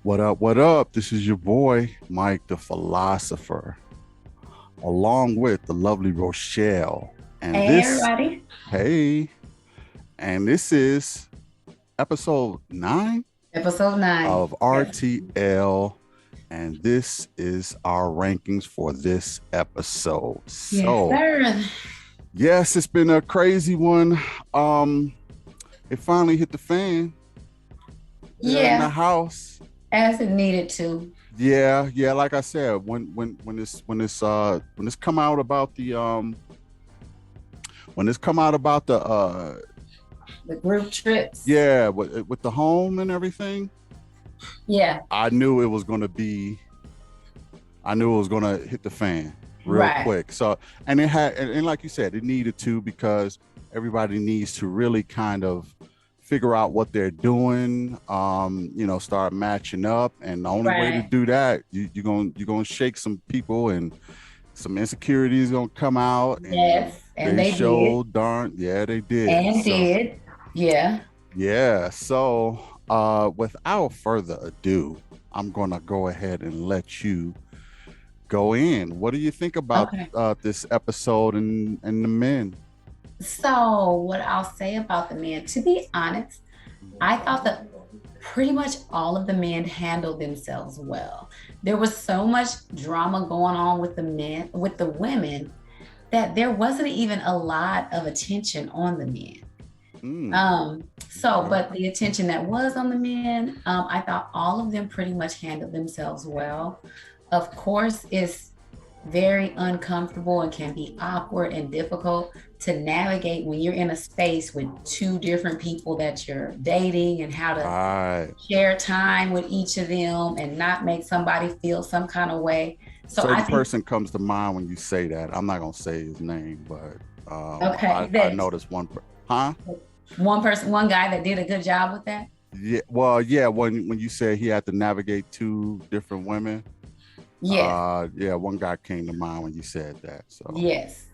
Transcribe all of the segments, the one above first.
What up? What up? This is your boy, Mike the Philosopher, along with the lovely Rochelle. And Hey this, everybody. hey, and this is episode 9 Episode 9. of Yes. RTL. And this is our rankings for this episode. Yes, So, sir. yes, it's been a crazy one. Um, it finally hit the fan here in the Yeah, house. as it needed to. Yeah, like I said, when this come out about the The group trips. yeah, with the home and everything, Yeah, I knew it was gonna be I knew it was gonna hit the fan real right. quick. So and it had and like you said, it needed to because everybody needs to really kind of figure out what they're doing, start matching up. And the only way to Right. do that, you're gonna shake some people and some insecurities gonna come out and Yes, and they they did. show darn yeah they did. And So did. Yeah. yeah, so without further ado, I'm gonna go ahead and let you go in. What do you think about Okay. this episode and the men? So what I'll say about the men, to be honest, I thought that pretty much all of the men handled themselves well. There was so much drama going on with the men, with the women, that there wasn't even a lot of attention on the men. Mm, okay. But the attention that was on the men, I thought all of them pretty much handled themselves well. Of course, it's very uncomfortable and can be awkward and difficult to navigate when you're in a space with two different people that you're dating and how to Right. share time with each of them and not make somebody feel some kind of way. So I Certain think, person comes to mind when you say that. I'm not gonna say his name, but okay, I that noticed huh? one person, one guy that did a good job with that. Yeah, well, yeah, when you said he had to navigate two different women, Yes, yeah, one guy came to mind when you said that. So yes.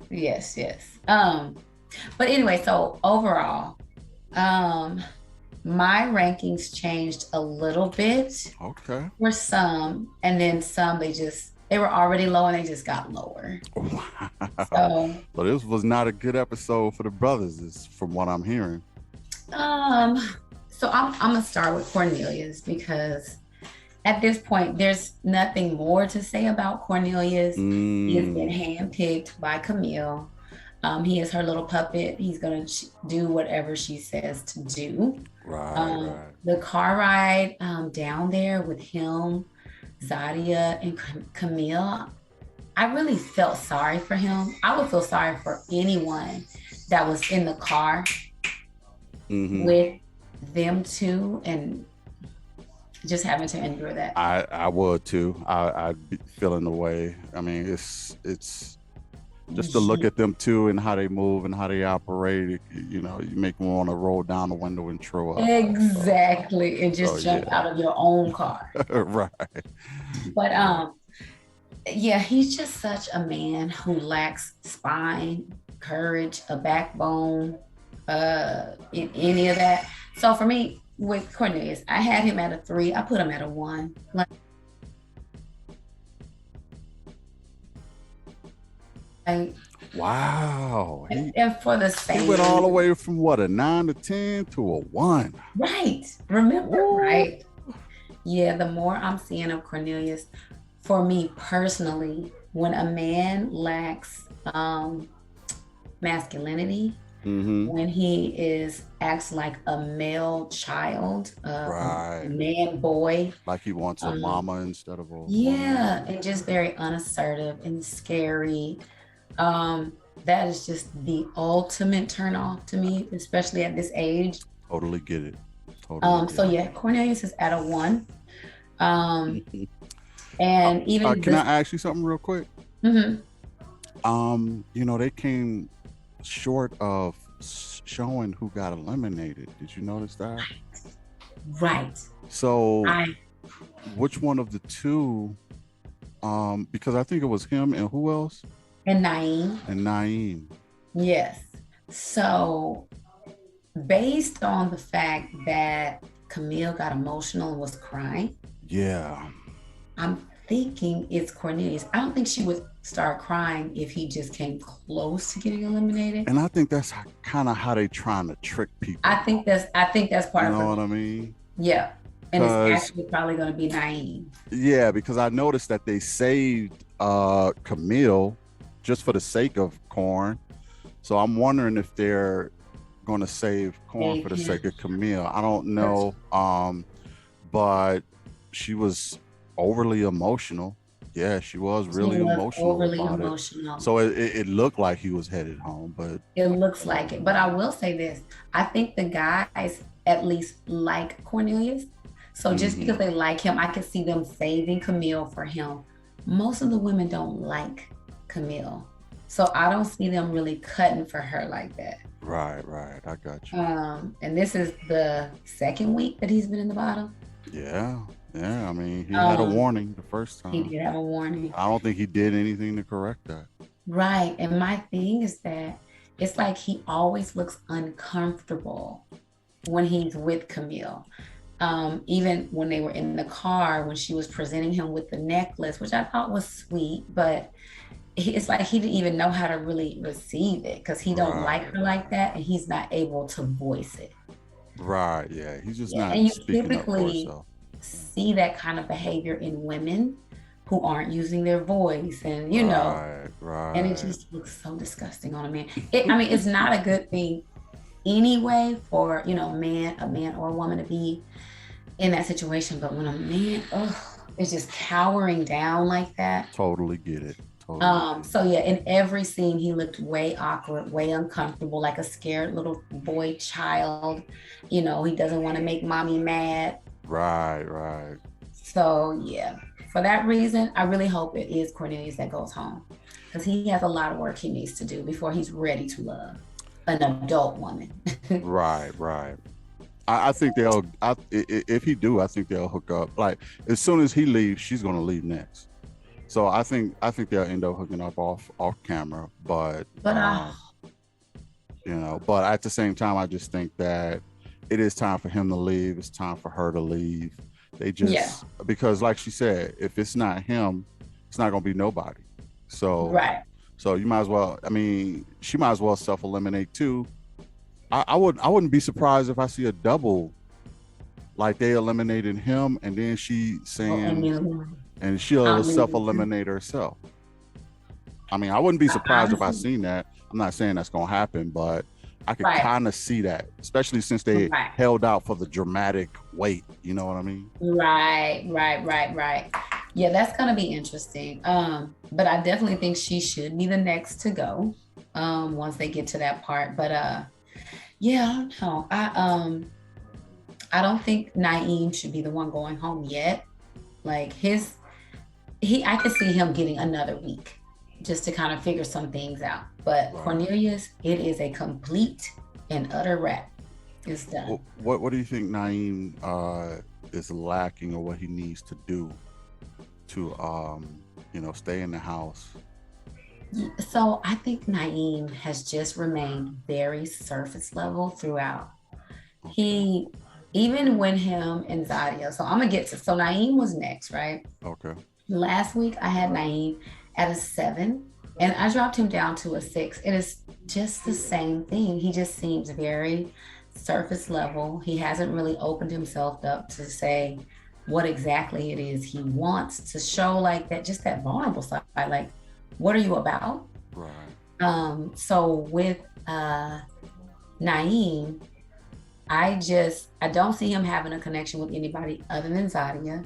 But anyway, so overall, um, my rankings changed a little bit okay. for some, and then some they were already low and they just got lower. Wow. So So this was not a good episode for the brothers, is from what I'm hearing. um, I'm gonna start with Cornelius because at this point there's nothing more to say about Cornelius. He has been Mm, handpicked by Camille. He is her little puppet. He's gonna do whatever she says to do. right. The car ride down there with him, Zadia, and Camille, I really felt sorry for him. I would feel sorry for anyone that was in the car Mm-hmm. with them two and just having to endure that. I would too. I'd be feeling the way. I mean, it's just to look at them too and how they move and how they operate. You make them want to roll down the window and throw up. Exactly. And So just jump yeah, out of your own car. right. But Yeah. yeah, he's just such a man who lacks spine, courage, a backbone, in any of that. So for me, with Cornelius, I had him at a 3. I put him at a 1. Like, Wow. and for the He same went all the reason. way from what, a 9 to 10 to a 1. Right. Remember, Ooh. right? Yeah, the more I'm seeing of Cornelius, for me personally, when a man lacks masculinity, Mm-hmm. when he acts like a male child, a Right. man boy, Like he wants a um, mama instead of a yeah, woman. and just very unassertive and scary. Um, that is just the ultimate turn off to me, especially at this age. Totally get it. Totally So get it. yeah, Cornelius is at a 1. Um, and even Can this, I ask you something real quick? mhm, They came short of showing who got eliminated. Did you notice that? right. So, I which one of the two? Because I think it was him and who else? and Naeem, And Naeem. yes. So based on the fact that Camille got emotional and was crying, Yeah. I'm thinking it's Cornelius. I don't think she would start crying if he just came close to getting eliminated. And I think that's kind of how they trying to trick people. I think that's You part of know her. what I mean? Yeah. And it's Because actually probably going to be Naeem. yeah, because I noticed that they saved Camille just for the sake of Corn. So I'm wondering if they're going to save Corn Save for the sake him. of Camille. I don't But know. But she was overly emotional. Yeah, she was she really was emotional overly about it. emotional. So it looked like he was headed home, but It looks like it. But I will say this. I think the guys at least like Cornelius. So just because mhm. they like him, I could see them saving Camille for him. Most of the women don't like Camille. So I don't see them really cutting for her like that. Right, right. I got you. And this is the second week that he's been in the bottom. Yeah, yeah. I mean, he had a Um, warning the first he time. did have a warning. I don't think he did anything to correct that. Right. And my thing is that it's like he always looks uncomfortable when he's with Camille. Even when they were in the car, when she was presenting him with the necklace, which I thought was sweet, but it's like he didn't even know how to really receive it because he don't like Right, her like that and he's not able to voice it. right. Yeah, he's just Yeah. not And you speaking up for typically himself. see that kind of behavior in women who aren't using their voice and Right, and it right. just looks so disgusting on a man. I mean, it's not a good thing anyway for, a man or a woman to be in that situation. But when a man, is just cowering down like that. Totally get it. Totally get it. So yeah, in every scene, he looked way awkward, way uncomfortable, like a scared little boy child. He doesn't want to make mommy mad. Right, right. So yeah, for that reason, I really hope it is Cornelius that goes home because he has a lot of work he needs to do before he's ready to love an adult woman. Right, right. I think they'll. If he do, I think they'll hook up. Like as soon as he leaves, she's gonna leave next. So I think they'll end up hooking up off camera. But But but at the same time, I just think that it is time for him to leave. It's time for her to leave. They yeah, just because, like she said, if it's not him, it's not gonna be nobody. So right. so you might as well. I mean, she might as well self eliminate too. I wouldn't be surprised if I see a double, like they eliminated him and then she Oh, saying Amelia, and she'll I'm self leaving too. eliminate herself. I mean, I wouldn't be surprised if I Honestly, seen that. I'm not saying that's gonna happen, but I could right, kind of see that, especially since they right, held out for the dramatic wait. You know what I mean? right. Yeah, that's gonna be interesting. But I definitely think she should be the next to go. Once they get to that part. But yeah, I don't know. I don't think Naeem should be the one going home yet. Like I could see him getting another week just to kind of figure some things out. But Right. Cornelius, it is a complete and utter wrap. It's done. What do you think Naeem is lacking, or what he needs to do to stay in the house? So I think Naeem has just remained very surface level throughout. Okay. He, even when him and Zadia, so I'm gonna get to, so Naeem was next, right? Okay. Last week I had Naeem at a 7 and I dropped him down to a 6. It is just the same thing. He just seems very surface level. He hasn't really opened himself up to say what exactly it is he wants to show, like that, just that vulnerable side. Like, what are you about? Right. So with Naeem, I don't see him having a connection with anybody other than Zadia.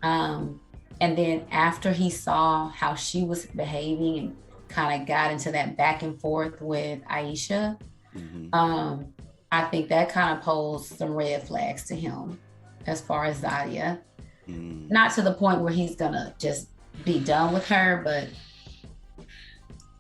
Um, and then after he saw how she was behaving and kind of got into that back and forth with Aisha, Mm-hmm. um, I think that kind of posed some red flags to him as far as Zadia. Mm. Not to the point where he's gonna just be done with her, but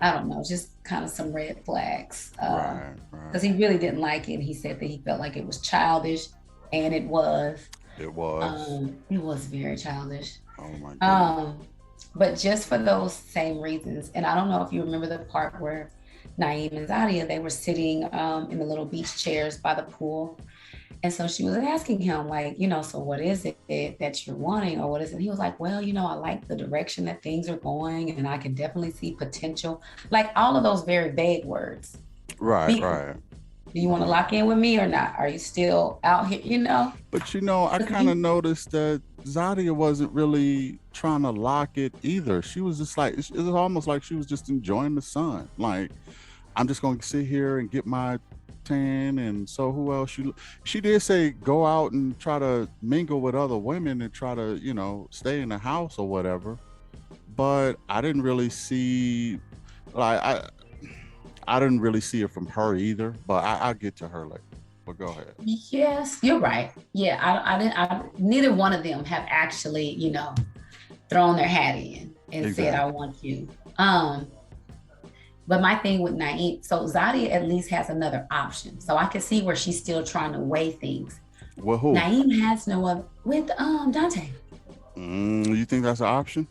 I don't know, just kind of some red flags. Right. Because Right. he really didn't like it. He said that he felt like it was childish, and it was. It was. It was very childish. Oh my goodness. Um, but just for those same reasons, and I don't know if you remember the part where Naeem and Zadia, they were sitting in the little beach chairs by the pool, And so she was asking him, like, so what is it that you're wanting, or what is it? He was like, well, I like the direction that things are going, and I can definitely see potential, like all of those very vague words. Right, right. Do you want to lock in with me or not? Are you still out here, But I kind of noticed that Zadia wasn't really trying to lock it either. She was just like, it was almost like she was just enjoying the sun. Like, I'm just going to sit here and get my tan. And so who else? She did say go out and try to mingle with other women and try to, stay in the house or whatever. But I didn't really see, like, I didn't really see it from her either, but I'll get to her later. But go ahead. Yes, you're right. Yeah, I didn't. Neither one of them have actually, thrown their hat in and said, "I want you." But my thing with Naeem, so Zadia at least has another option. So I can see where she's still trying to weigh things. Well, who? Naeem has no other with Dante. You think that's an option?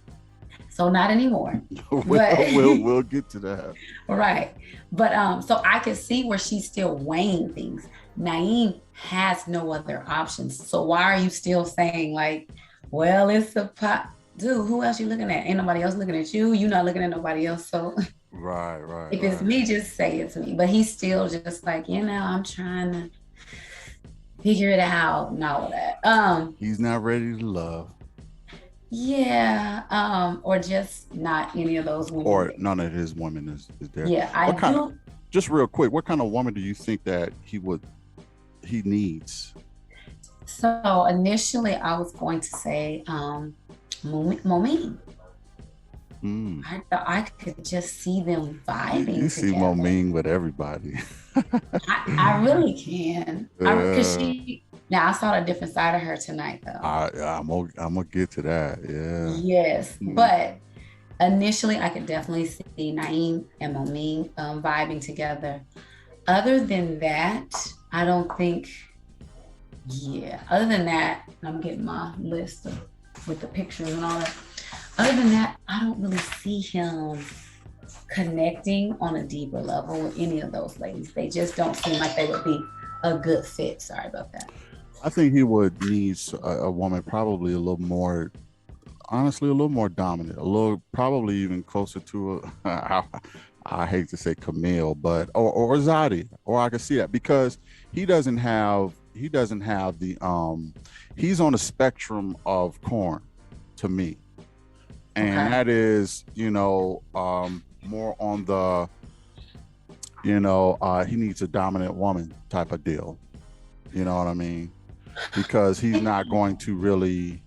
So not anymore. we'll get to that. Right. But so I can see where she's still weighing things. Naeem has no other options. So why are you still saying like, well, it's a pot? Dude, who else you looking at? Ain't nobody else looking at you. You're not looking at nobody else. So right. If it's me, just say it's me. But he's still just like, I'm trying to figure it out and all of that. He's not ready to love. Yeah, or just not any of those women. Or none of his women is there. Yeah, just real quick, what kind of woman do you think that he needs? So initially I was going to say Momine. I thought I could just see them vibing. You see Momine with everybody. I really can. Because now I saw a different side of her tonight, though. I'm gonna get to that. Yeah. Yes, but initially I could definitely see Naeem and Momine vibing together. Other than that, I don't think. Yeah. Other than that, I'm getting my list with the pictures and all that. Other than that, I don't really see him connecting on a deeper level with any of those ladies. They just don't seem like they would be a good fit. Sorry about that. I think he would need a woman probably a little more, honestly, a little more dominant, probably even closer to I hate to say Camille, but or Zadia, or I could see that because he doesn't have the he's on the spectrum of Corn to me, and that is more on the he needs a dominant woman type of deal. You know what I mean? Because he's not going to really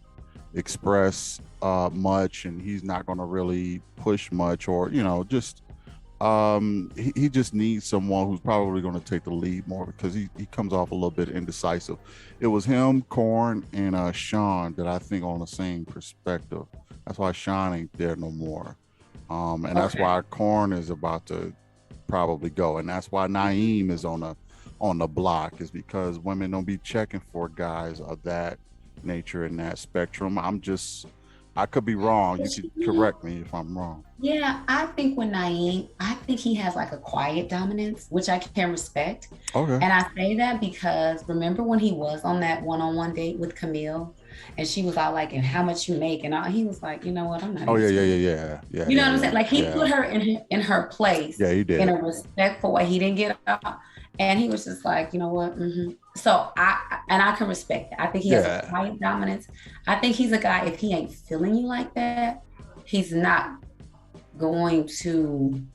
express much, and he's not going to really push much, or just he just needs someone who's probably going to take the lead more because he comes off a little bit indecisive. It was him, Corn, and Sean that I think on the same perspective. That's why Sean ain't there no more, and that's why Corn is about to probably go, and that's why Naeem is on the block, is because women don't be checking for guys of that nature in that spectrum. I could be wrong. You could correct me if I'm wrong. Yeah, I think with Naeem, I think he has like a quiet dominance, which I can respect. Okay. And I say that because remember when he was on that one-on-one date with Camille, and she was all like, "And how much you make?" And he was like, "You know what? I'm not." Oh yeah. You know what I'm saying? Like he put her in her place. Yeah, he did. In a respectful way. He didn't get up. And he was just like, you know what? So I can respect it. I think he has a quiet dominance. I think he's a guy, if he ain't feeling you like that, he's not going to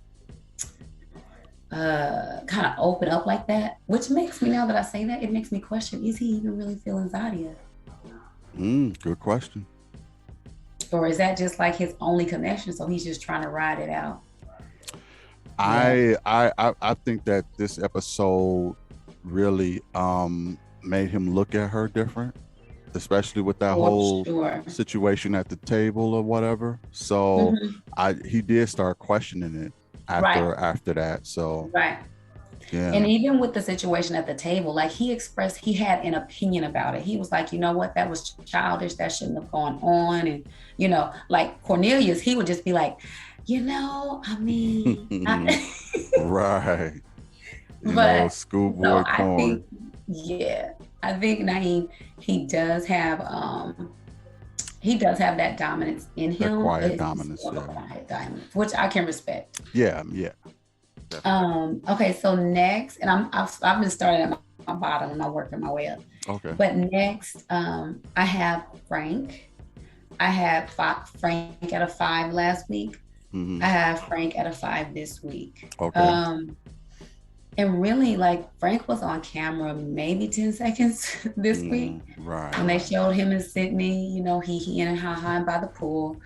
kind of open up like that, which makes me, now that I say that, it makes me question, is he even really feeling Zadia? Good question. Or is that just like his only connection? So he's just trying to ride it out. I think that this episode really made him look at her different, especially with that whole situation at the table or whatever. So he did start questioning it after that. So yeah. And even with the situation at the table, like he had an opinion about it. He was like, you know what, that was childish, that shouldn't have gone on. And like Cornelius, he would just be like, I mean, right. Schoolboy Corn. I think Naeem, he does have that dominance in That him, but quiet it's dominance, more of a yeah. quiet dominance, which I can respect. Yeah, definitely. Okay, so next, and I've been starting at my bottom and I'm working my way up. Okay. But next, I have Frank. I had Frank at a 5 last week. I have Frank at a 5 this week. Okay. And really, like, Frank was on camera maybe 10 seconds this week Right. when they showed him in Sydney, he and ha by the pool.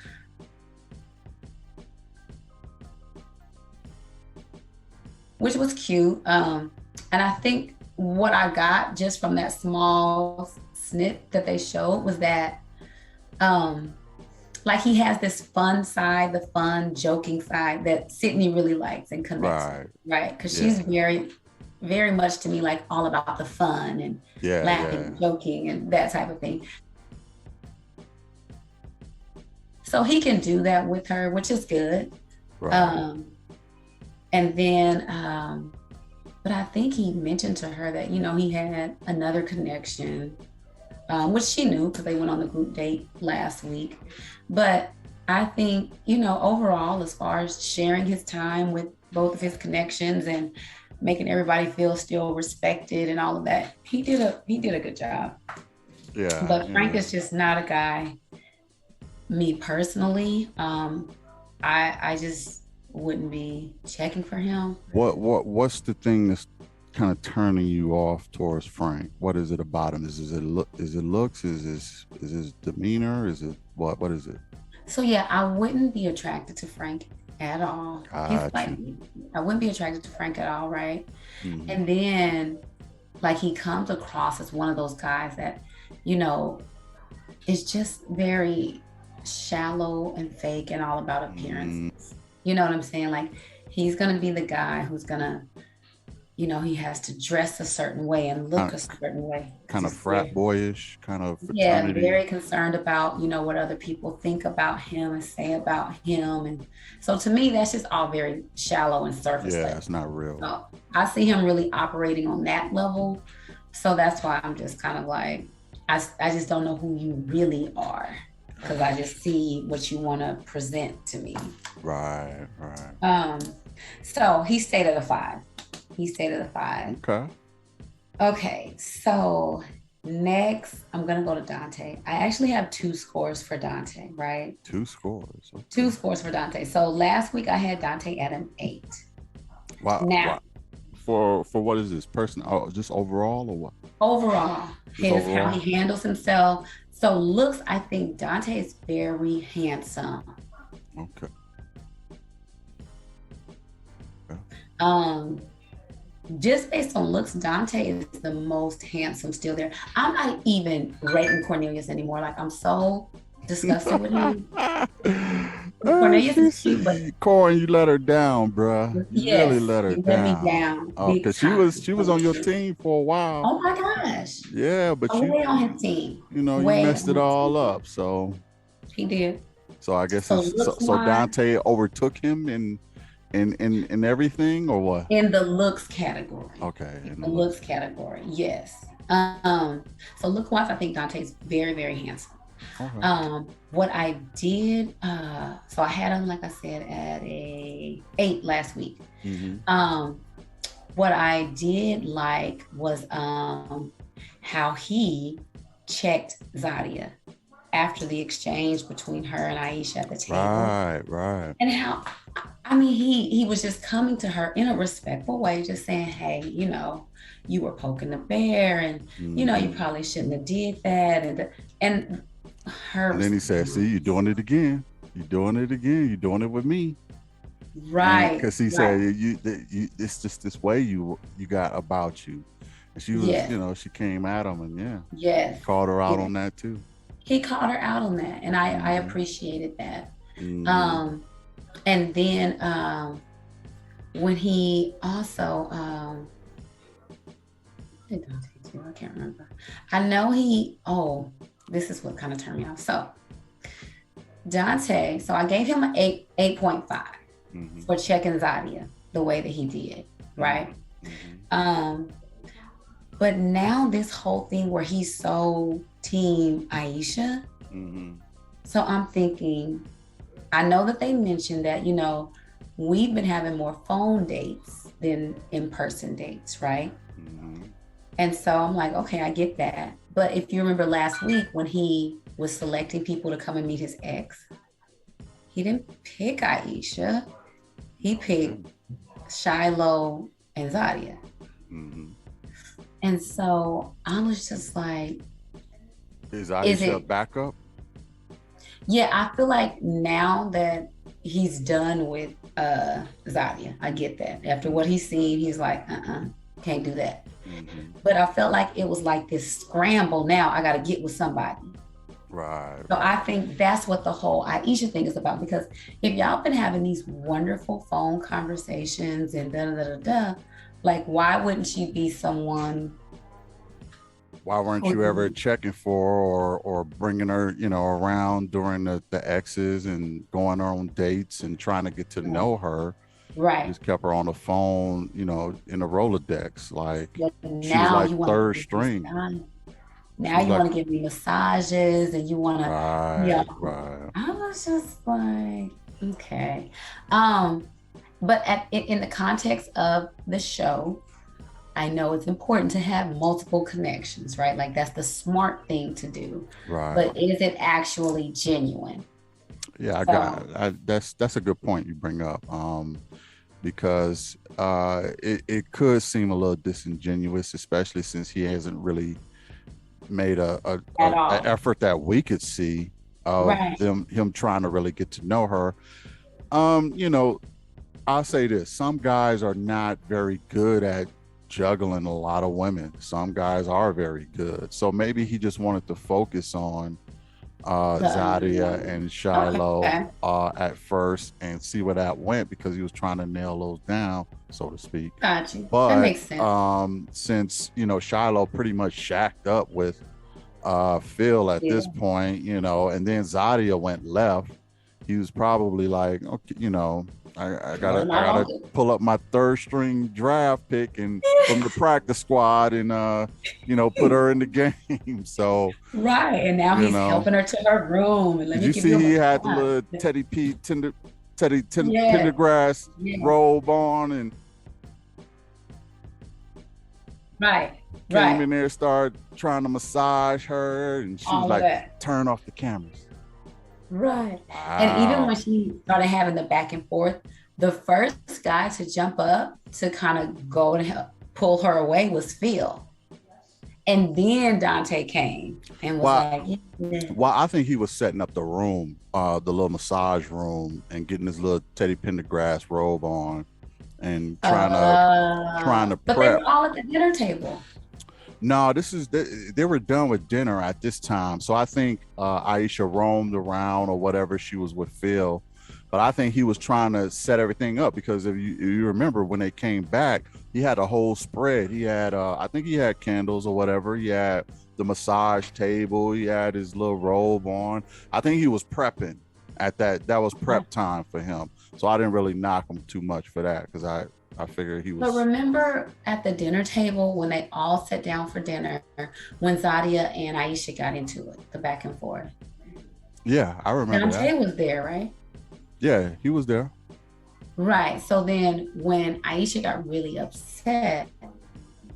Which was cute. And I think what I got just from that small snip that they showed was that like he has this fun side, the fun joking side that Sydney really likes and connects with, right? Because she's very, very much to me like all about the fun and laughing and joking and that type of thing. So he can do that with her, which is good. Right. And then but I think he mentioned to her that he had another connection, which she knew because they went on the group date last week. But I think, overall, as far as sharing his time with both of his connections and making everybody feel still respected and all of that, he did a good job. Yeah. But Frank is just not a guy. Me personally, I just wouldn't be checking for him. What's the thing that's kind of turning you off towards Frank? What is it about him? Is it looks? Is his demeanor? Is it what is it? So yeah, I wouldn't be attracted to Frank at all. I wouldn't be attracted to Frank at all, right? And then like he comes across as one of those guys that, is just very shallow and fake and all about appearances. You know what I'm saying? Like he's gonna be the guy who's gonna, he has to dress a certain way and look a certain way. Kind of frat boyish, kind of fraternity. Yeah, very concerned about, what other people think about him and say about him. And so to me, that's just all very shallow and surface level. It's not real. So I see him really operating on that level. So that's why I'm just kind of like, I just don't know who you really are. Because I just see what you want to present to me. Right. So he stayed at a 5. Okay, so next I'm gonna go to Dante. I actually have 2 scores for Dante, right? 2 scores. Okay. 2 scores for Dante. So last week I had Dante at an 8. Wow. Now, for what is this person? Oh, just overall or what? Overall, how he handles himself. So looks, I think Dante is very handsome. Okay. Just based on looks, Dante is the most handsome still there. I'm not even rating Cornelius anymore. Like I'm so disgusted with him. Cornelius is cute, but Corn, you let her down, bruh. You really let her down. Let me down. Oh, because she was on your team for a while. Oh my gosh. Yeah, but you way on his team. You messed it all up. So he did. So I guess so Dante overtook him in everything or what? In the looks category. Okay. In the looks category, yes. So look wise, I think Dante's very, very handsome. Okay. What I did, so I had him, like I said, at a 8 last week. What I did like was how he checked Zadia after the exchange between her and Aisha at the table. Right. And how, I mean, he was just coming to her in a respectful way, just saying, hey, you were poking the bear and, you probably shouldn't have did that. And then he said, see, you're doing it again. You're doing it with me. Right. Because he said, it's just this way you got about you. And she was, she came at him and he called her out on that too. He called her out on that. And I appreciated that. And then when he also, what did Dante do? I can't remember. I know this is what kind of turned me off. So Dante, so I gave him an 8.5 for checking Zadia the way that he did, right? But now this whole thing where he's so team Aisha. Mm-hmm. So I'm thinking, I know that they mentioned that, we've been having more phone dates than in-person dates, right? Mm-hmm. And so I'm like, okay, I get that. But if you remember last week when he was selecting people to come and meet his ex, he didn't pick Aisha. He picked Shiloh and Zadia. Mm-hmm. And so I was just like, Is is Aisha a it? backup? Yeah, I feel like now that he's done with Zadia, I get that. After what he's seen, he's like, can't do that. Mm-hmm. But I felt like it was like this scramble. Now I got to get with somebody. Right, So I right. think that's what the whole Aisha thing is about. Because if y'all been having these wonderful phone conversations and da da da da, like why wouldn't she be someone Why weren't you ever who, checking for or bringing her, around during the X's and going on dates and trying to get to know her? You right? just kept her on the phone, in a Rolodex. Like But she was now like you want third to string. She now was you like, want to give me massages and you want to, right, right. I was just like, okay. But in the context of the show, I know it's important to have multiple connections, right? Like that's the smart thing to do. Right. But is it actually genuine? Yeah, So, that's a good point you bring up. Because it could seem a little disingenuous, especially since he hasn't really made at a all. effort that we could see of Right. him trying to really get to know her. Um, you know, I'll say this: some guys are not very good at juggling a lot of women. Some guys are very good. So maybe he just wanted to focus on The Zadia unknown. and Shiloh Okay. at first and see where that went because he was trying to nail those down, so to speak. Got you. That But makes sense. since Shiloh pretty much shacked up with Phil at this Yeah. point, and then Zadia went left, he was probably like, okay, I What gotta am I I gotta gonna do? pull up my third string draft pick and from the practice squad and put her in the game. So, Right. And now you he's know, helping her to her room and let did me you give see you a he had the massage. little Teddy P Yeah. Pendergrass Yeah. robe on and Right. came in Right. there, started trying to massage her, and she was All of like, that. "Turn off the cameras." Right. And even when Wow. she started having the back and forth, the first guy to jump up to kind of go and help pull her away was Phil. And then Dante came and was Well, like, yeah. well, I think he was setting up the room, the little massage room, and getting his little Teddy Pendergrass robe on, and trying to But they were prep. all at the dinner table. No, they were done with dinner at this time, so I think Aisha roamed around or whatever. She was with Phil, but I think he was trying to set everything up because if you remember when they came back, he had a whole spread. He had I think he had candles or whatever. He had the massage table. He had his little robe on. I think he was prepping at that. That was prep time for him. So I didn't really knock him too much for that because I figured he But was. remember at the dinner table when they all sat down for dinner, when Zadia and Aisha got into it, the back and forth. Yeah, I remember Dante that. was there, right? Yeah, he was there. Right. So then when Aisha got really upset,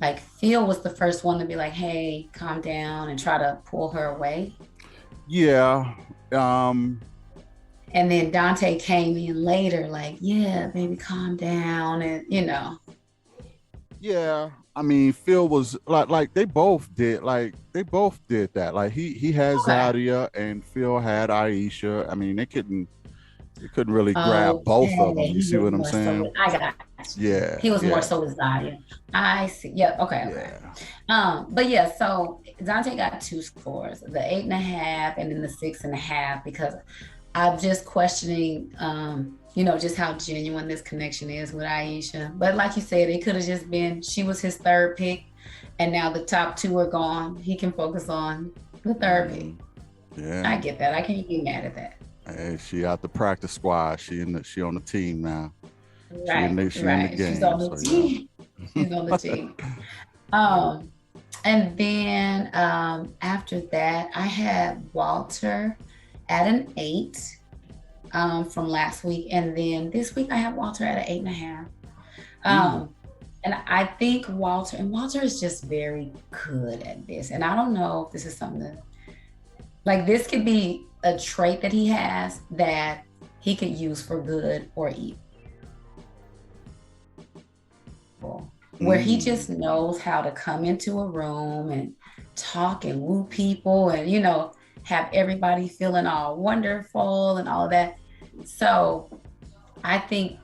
like Phil was the first one to be like, hey, calm down and try to pull her away. Yeah. Um, And then Dante came in later, like, yeah, baby, calm down. And, yeah. I mean, Phil was like they both did that. Like he had okay. Zadia and Phil had Aisha. I mean, they couldn't really grab both of Okay. them. You He see was what I'm more so saying? with, I got you. Yeah, He was more yeah, so with Zadia. I see. Yeah. Okay. Okay. yeah. But yeah, so Dante got two scores, the 8.5 and then the 6.5, because I'm just questioning, just how genuine this connection is with Aisha. But like you said, it could have just been she was his third pick, and now the top two are gone. He can focus on the third pick. Mm, yeah. I get that. I can't be mad at that. Hey, she out the practice squad. She on the team now. She in Right, the she in the right. She's game. on the So yeah. team. She's on the team. Um, And then after that, I had Walter at an 8 from last week. And then this week I have Walter at an 8.5. Mm. Um, and I think Walter is just very good at this. And I don't know if this is something that, like, this could be a trait that he has that he could use for good or evil, where he Mm. just knows how to come into a room and talk and woo people and, have everybody feeling all wonderful and all of that. So I think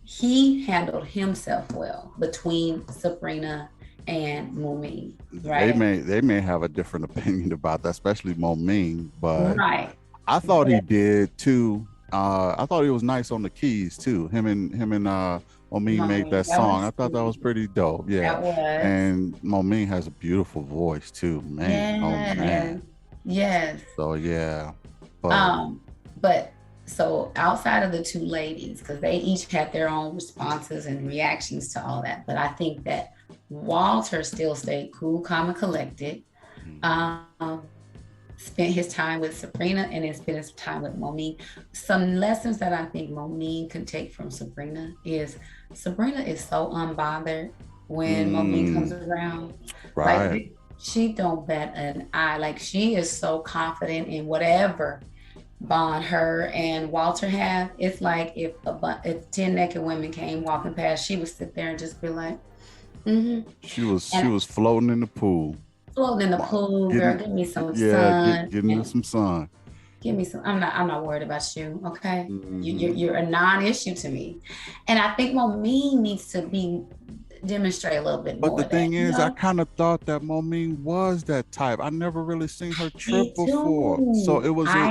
he handled himself well between Sabrina and Mumine, right? They may have a different opinion about that, especially Momine, but Right. I thought Yeah. he did too. I thought he was nice on the keys too. Him and Momine made Momine, that that song. was I thought that was sweet. pretty dope. Yeah. That was. And Momine has a beautiful voice too. Man. Oh Yes. man. Yes. So yeah. But Um, but so outside of the two ladies, because they each had their own responses and reactions to all that, but I think that Walter still stayed cool, calm, and collected. Um, Spent his time with Sabrina and then spent his time with Monique. Some lessons that I think Monique can take from Sabrina is so unbothered when Monique comes mm, around. right. Like, she don't bat an eye. Like, she is so confident in whatever bond her and Walter have. It's like if 10 naked women came walking past, she would sit there and just be like, mm-hmm. She And was floating in the pool. floating in the pool, girl, Getting give me some yeah, sun getting in and some sun. give me some. I'm not worried about you. Okay. Mm-hmm. You're a non-issue to me. And I think Momine needs to be demonstrate a little bit But more the of that, thing is, I kind of thought that Momine was that type. I never really seen her trip Me before, so too. it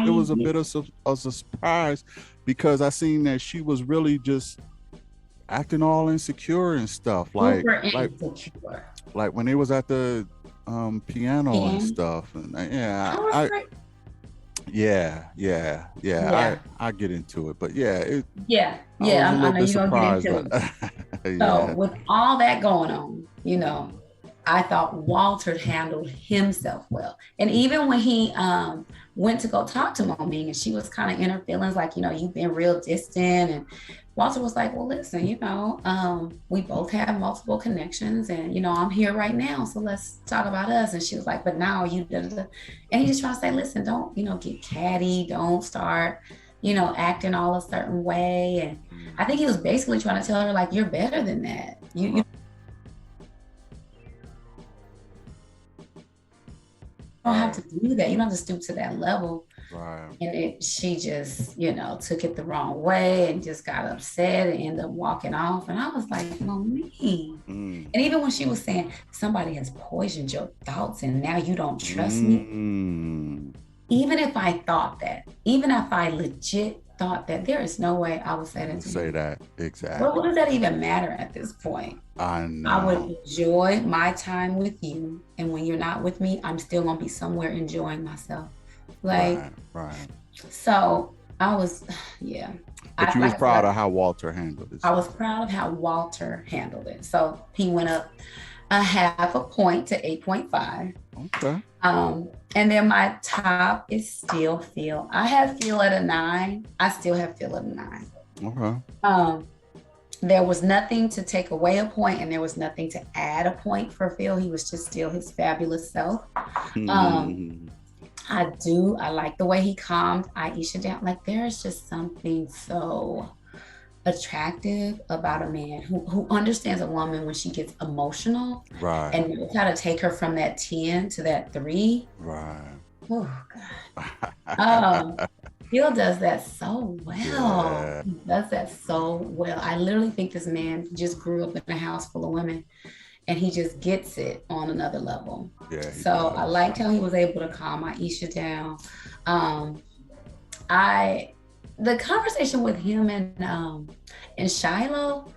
was a bit of a surprise because I seen that she was really just acting all insecure and stuff. Super insecure. Like when they was at the piano and And stuff, and I yeah, was like, yeah. yeah, I get into it, but yeah, yeah, I was yeah. a I little know bit you're gonna get surprised, into but it. So yeah. with all that going on, I thought Walter handled himself well. And even when he went to go talk to Momine and she was kind of in her feelings, like, you've been real distant. And Walter was like, well, listen, we both have multiple connections and, I'm here right now. So let's talk about us. And she was like, but now you, da, da, da. And he just trying to say, listen, don't, get catty. Don't start, acting all a certain way. And I think he was basically trying to tell her, like, you're better than that. You don't have Right, to do that. You don't have to stoop to that level. right. And she just, took it the wrong way and just got upset and ended up walking off. And I was like, Mommy. Mm. And even when she was saying somebody has poisoned your thoughts and now you don't trust me, Mm. even if I thought that, even if I legit thought that, there is no way I would say that to Say him. that What exactly. does that even matter at this point? I I would know. enjoy my time with you. And when you're not with me, I'm still going to be somewhere enjoying myself. Like, Right, right. so I was, yeah. But you was Like I said, proud of how Walter handled I himself. was proud of how Walter handled it. So he went up a half a point to 8.5. Okay. And then my top is still Phil. I have Phil at a 9. I still have Phil at a 9. Okay. Um, there was nothing to take away a point and there was nothing to add a point for Phil. He was just still his fabulous self. Um, Mm. I like the way he calmed Aisha down. Like, there's just something so attractive about a man who understands a woman when she gets emotional Right, and knows how to take her from that 10 to that 3. right. Oh God. Phil does that so well. Yeah, He does that so well. I literally think this man just grew up in a house full of women and he just gets it on another level. yeah, he So I does. liked how he was able to calm Aisha down. Um, I the conversation with him and Shiloh,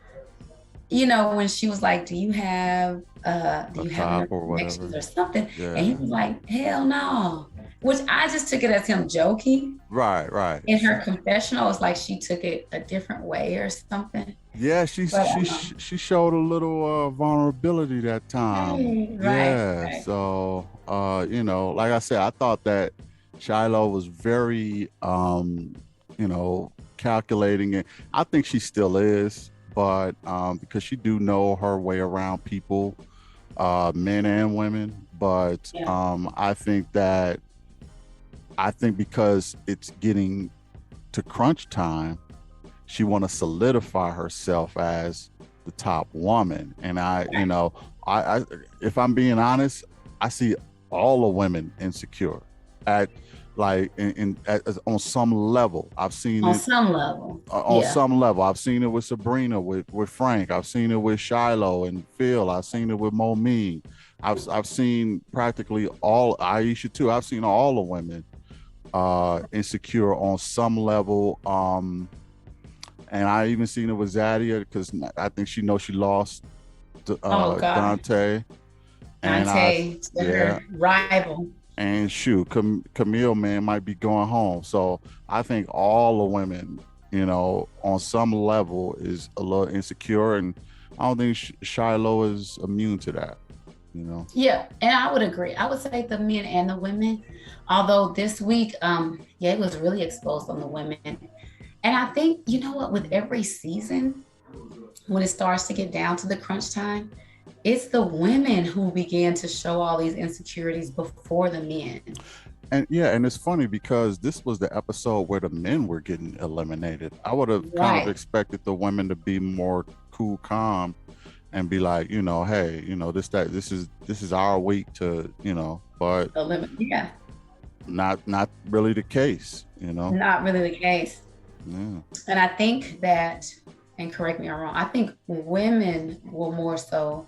when she was like, do A you have top enough or connections whatever. or something? And he Yeah. was like, hell no. which I just took it as him joking. Right. In her confessional, it's like she took it a different way or something. Yeah, But she showed a little vulnerability that time. Yeah, right. so you know, like I said, I thought that Shiloh was very you know, calculating it. I think she still is, but because she do know her way around people, men and women. But Yeah. I think because it's getting to crunch time, she want to solidify herself as the top woman. And you know, I, if I'm being honest, I see all the women insecure at like on some level. I've seen On it some level. on Yeah. some level. I've seen it with Sabrina, with Frank. I've seen it with Shiloh and Phil. I've seen it with Momine. I've seen practically all Aisha too. I've seen all the women insecure on some level. And I even seen it with Zadia because I think she knows she lost Oh God. Dante, and Dante, yeah, her rival. and shoot, Camille man might be going home. So I think all the women, you know, on some level is a little insecure, and I don't think Shiloh is immune to that. You know. Yeah, and I would agree. I would say the men and the women. Although this week, yeah, it was really exposed on the women. And I think, you know what, with every season, when it starts to get down to the crunch time, it's the women who begin to show all these insecurities before the men. And yeah, and it's funny because this was the episode where the men were getting eliminated. I would have kind of Right. expected the women to be more cool, calm, and be like, you know, hey, you know, this is our week to, you know, but Yeah, not really the case, you know. not really the case. Yeah. And I think that, and correct me if I'm wrong, I think women will more so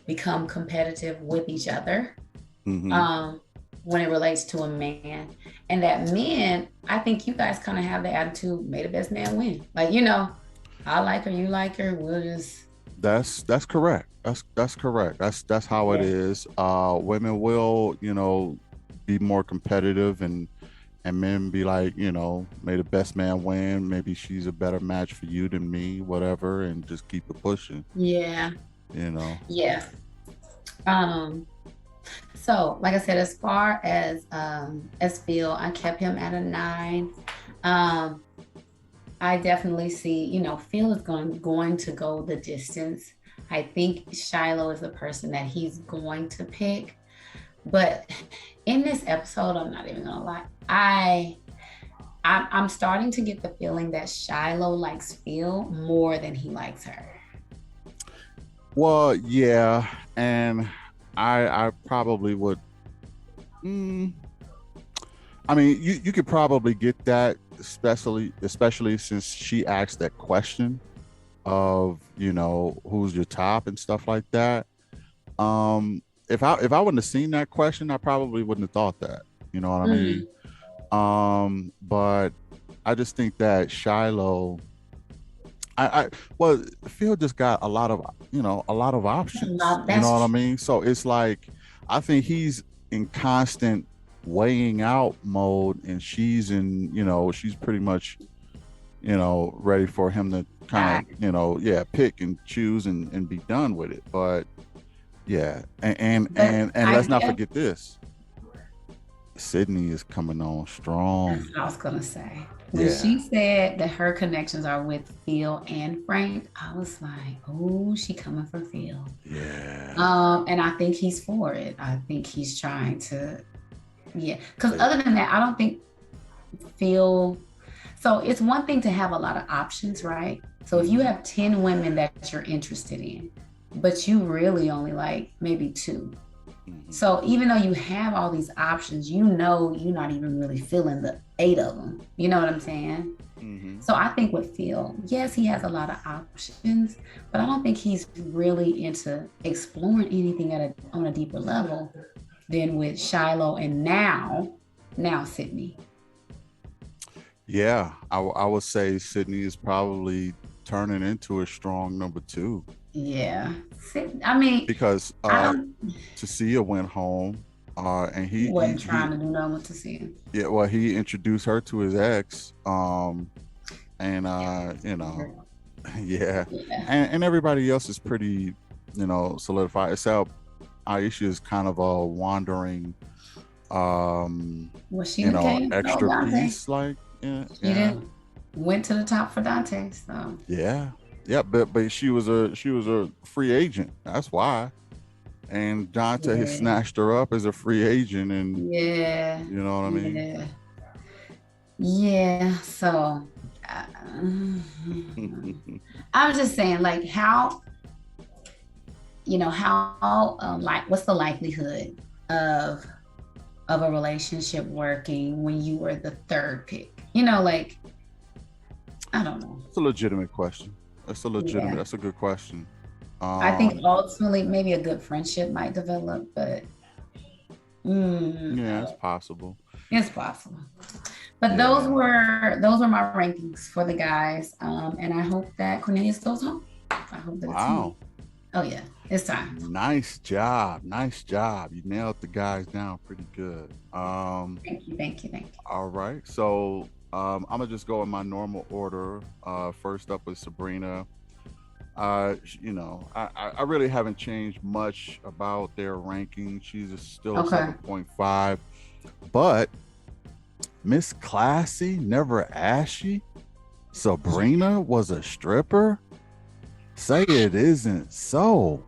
become competitive with each other Mm-hmm. um, when it relates to a man. And that men, I think you guys kind of have the attitude, may the best man win. Like, you know, I like her, you like her, we'll just. That's correct. That's correct. That's how it Yeah. is. Women will, you know, be more competitive, and men be like, you know, may the best man win. Maybe she's a better match for you than me, whatever, and just keep it pushing, Yeah. you know. Yeah. Um, so like I said, as Phil, I kept him at a 9. Um, I definitely see, you know, Phil is going to go the distance. I think Shiloh is the person that he's going to pick. But in this episode, I'm not even gonna lie. I'm starting to get the feeling that Shiloh likes Phil more than he likes her. Well, yeah, and I probably would. Mm, I mean, you could probably get that, especially since she asked that question of, you know, who's your top and stuff like that. If I wouldn't have seen that question, I probably wouldn't have thought that. You know what I mean? Mm, But I just think that Shiloh, I well, Phil just got a lot of, you know, a lot of options. You know what I that's mean? So it's like I think he's in constant weighing out mode, and she's in, you know, she's pretty much, you know, ready for him to kind I, of, you know, yeah, pick and choose and be done with it. But yeah, but and I let's not guess forget this. Sydney is coming on strong. that's what I was gonna say. When Yeah. she said that her connections are with Phil and Frank, I was like, oh, she coming for Phil. Yeah. And I think he's for it. I think he's trying to, yeah. Because They, other than that, I don't think Phil. So it's one thing to have a lot of options, right? So if you mhm, have 10 women that you're interested in, but you really only like maybe 2. mhm. So even though you have all these options, you know you're not even really feeling the 8 of them. You know what I'm saying? Hmm. So I think with Phil, yes, he has a lot of options, but I don't think he's really into exploring anything on a deeper level than with Shiloh and now Sydney. Yeah, I would say Sydney is probably turning into a strong number 2, Yeah. I mean, because I don't. Tasia went home, And He wasn't he trying to do nothing with to see him. yeah, well, he introduced her to his ex, and yeah, Yeah. and everybody else is pretty, solidified. Except Aisha is kind of a wandering, Well, she came to extra Dante. piece, like She yeah, didn't went to the top for Dante. So yeah, yeah. But she was a free agent. That's why. And Dante has yeah, snatched her up as a free agent, and yeah, you know what I mean. yeah, yeah. So uh, I'm just saying, like, how like what's the likelihood of a relationship working when you were the third pick? Like I don't know. It's a legitimate question. Yeah. That's a good question. I think Um, ultimately maybe a good friendship might develop, but yeah, it's possible. it's possible. But those Yeah. were those were my rankings for the guys. And I hope that Cornelius goes home. I hope that it's home. Wow. Oh yeah, it's time. Nice job. Nice job. You nailed the guys down pretty good. Thank you, thank you, thank you. All right. So I'm gonna just go in my normal order. First up was Sabrina. I really haven't changed much about their ranking. She's still a Okay. 7.5. But Miss Classy, never ashy, Sabrina was a stripper? Say it isn't so.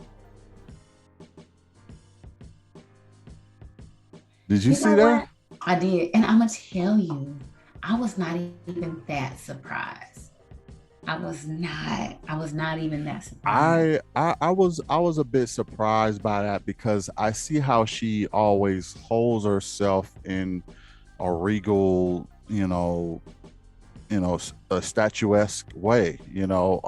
Did you You see know that? what? I did. And I'm gonna tell you, I was not even that surprised. I was not even that surprised. I was a bit surprised by that because I see how she always holds herself in a regal, a statuesque way, you know,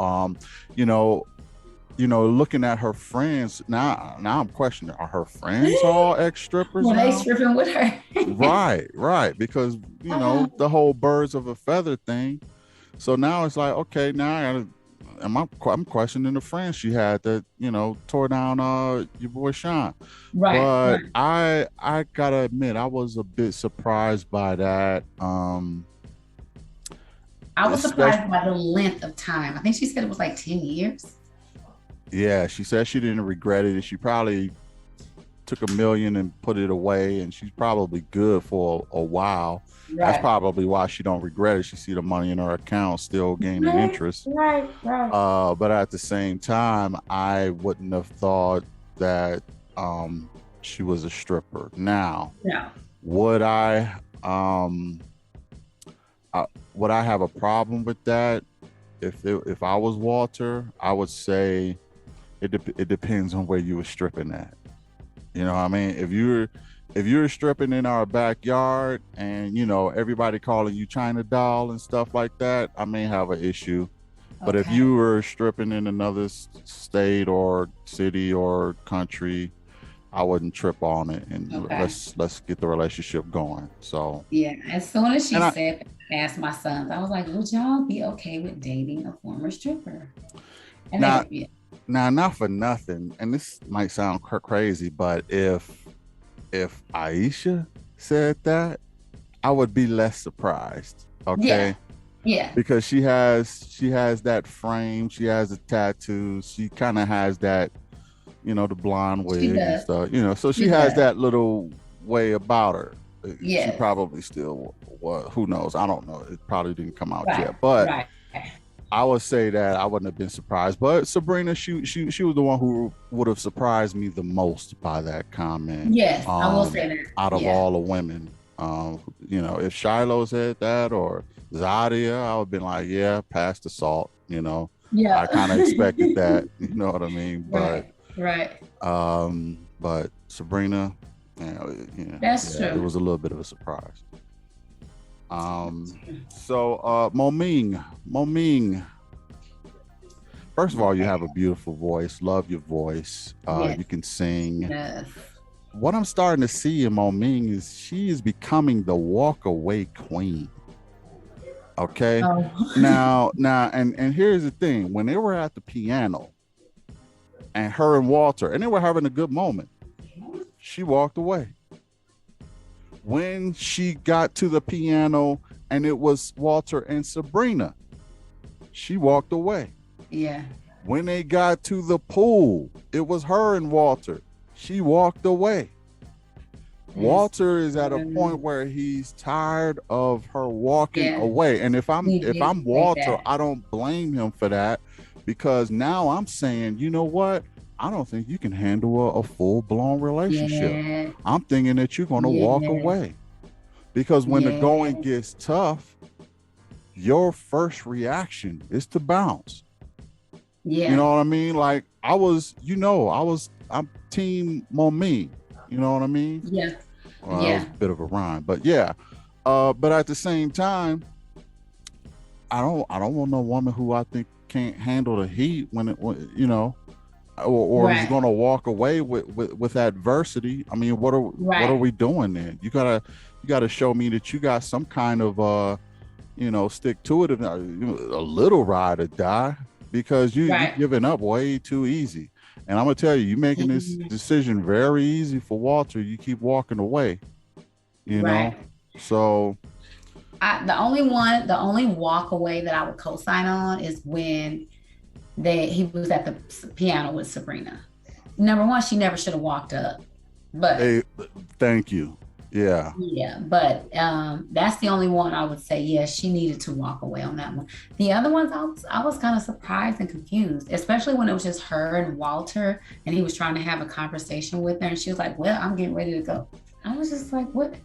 looking at her friends now I'm questioning, are her friends all ex strippers Were they now? stripping with her? Right, because the whole birds of a feather thing. So now it's like, okay, now I'm questioning the friends she had that tore down your boy Sean. Right, But right. I gotta admit, I was a bit surprised by that. I was Especially, surprised by the length of time. I think she said it was like 10 years. yeah, she said she didn't regret it, and she probably took 1 million and put it away, and she's probably good for a while. That's Right. probably why she don't regret it. She see the money in her account still gaining Right, interest. right, right. But at the same time, I wouldn't have thought that she was a stripper. Now, No. would I would I have a problem with that? If I was Walter, I would say it depends on where you were stripping at. You know what I mean? If you're stripping in our backyard and everybody calling you China doll and stuff like that, I may have an issue. But if Okay. you were stripping in another state or city or country, I wouldn't trip on it, and Okay. let's get the relationship going. So, Yeah. As soon as she and I said, asked my sons, I was like, would y'all be okay with dating a former stripper? And they now were, yeah. now not for nothing, and this might sound crazy, but if Aisha said that, I would be less surprised. Yeah. Okay, Yeah. because she has that frame, she has the tattoos, she kind of has that, the blonde She wig and does. stuff, so she She has does. that little way about her. She Yes. probably still was, who knows, I don't know, it probably didn't come out Right. yet, but Right. I would say that I wouldn't have been surprised. But Sabrina, she was the one who would have surprised me the most by that comment. Yes. I will say that. Out of Yeah. all the women, if Shiloh said that or Zadia, I would have been like, yeah, pass the salt. Yeah. I kind of expected that. You know what I mean? Right. Right. But Sabrina, That's yeah, it true. was a little bit of a surprise. So Moming, first of all, you have a beautiful voice. Love your voice. Yes. You can sing. Yes. What I'm starting to see in Moming is she is becoming the walk away queen. Okay. Oh. Now, and here's the thing: when they were at the piano, and her and Walter, and they were having a good moment, she walked away. When she got to the piano and it was Walter and Sabrina, she walked away. Yeah. When they got to the pool, it was her and Walter. She walked away. Walter is at a point where he's tired of her walking away. And if I'm Walter, I don't blame him for that, because now I'm saying, you know what? I don't think you can handle a full-blown relationship. Yeah. I'm thinking that you're going to walk away, because when the going gets tough, your first reaction is to bounce. Yeah. You know what I mean? Like I'm team Mommy. You know what I mean? Yeah. Well, that was a bit of a rhyme, but yeah. But at the same time, I don't want no woman who I think can't handle the heat when or is going to walk away with adversity. I mean, what are we doing then? You gotta show me that you got some kind of stick to it, a little ride or die, because you're giving up way too easy. And I'm gonna tell you, you're making this decision very easy for Walter. You keep walking away, you know. So the only walk away that I would co-sign on is when he was at the piano with Sabrina. Number one, she never should have walked up. But hey, thank you. Yeah. Yeah, but that's the only one I would say, yes, she needed to walk away on that one. The other ones, I was kind of surprised and confused, especially when it was just her and Walter, and he was trying to have a conversation with her, and she was like, well, I'm getting ready to go. I was just like, what?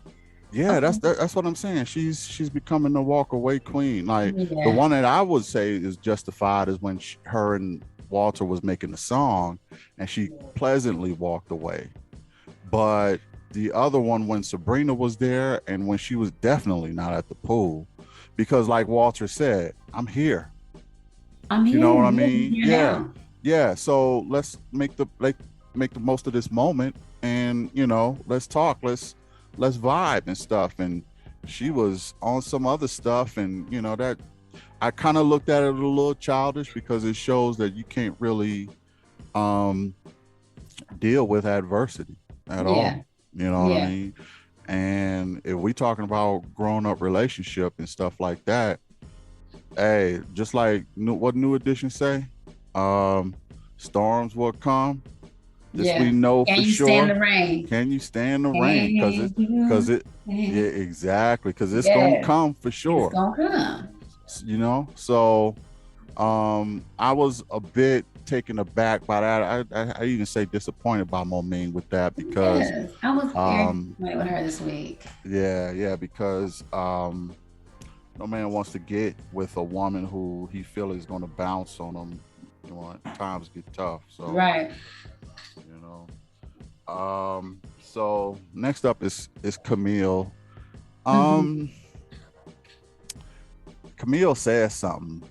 Yeah, that's what I'm saying. She's becoming the walk away queen. Like the one that I would say is justified is when her and Walter was making the song, and she pleasantly walked away. But the other one, when Sabrina was there and when she was definitely not at the pool, because like Walter said, I'm here. You know what I mean? Yeah. So let's make the most of this moment, and let's talk. Let's vibe and stuff. And she was on some other stuff, and that I kind of looked at it a little childish, because it shows that you can't really deal with adversity at all. You know what I mean? And if we talking about grown up relationship and stuff like that, hey, just like what New Edition say, storms will come. This we know for sure. Can you stand the rain? Can you stand the rain? Exactly, because it's gonna come for sure. It's gonna come. So I was a bit taken aback by that. I even say disappointed by Momine with that, because I was very disappointed with her this week. Yeah, because no man wants to get with a woman who he feels is going to bounce on him when times get tough. So so next up is Camille. Camille says something.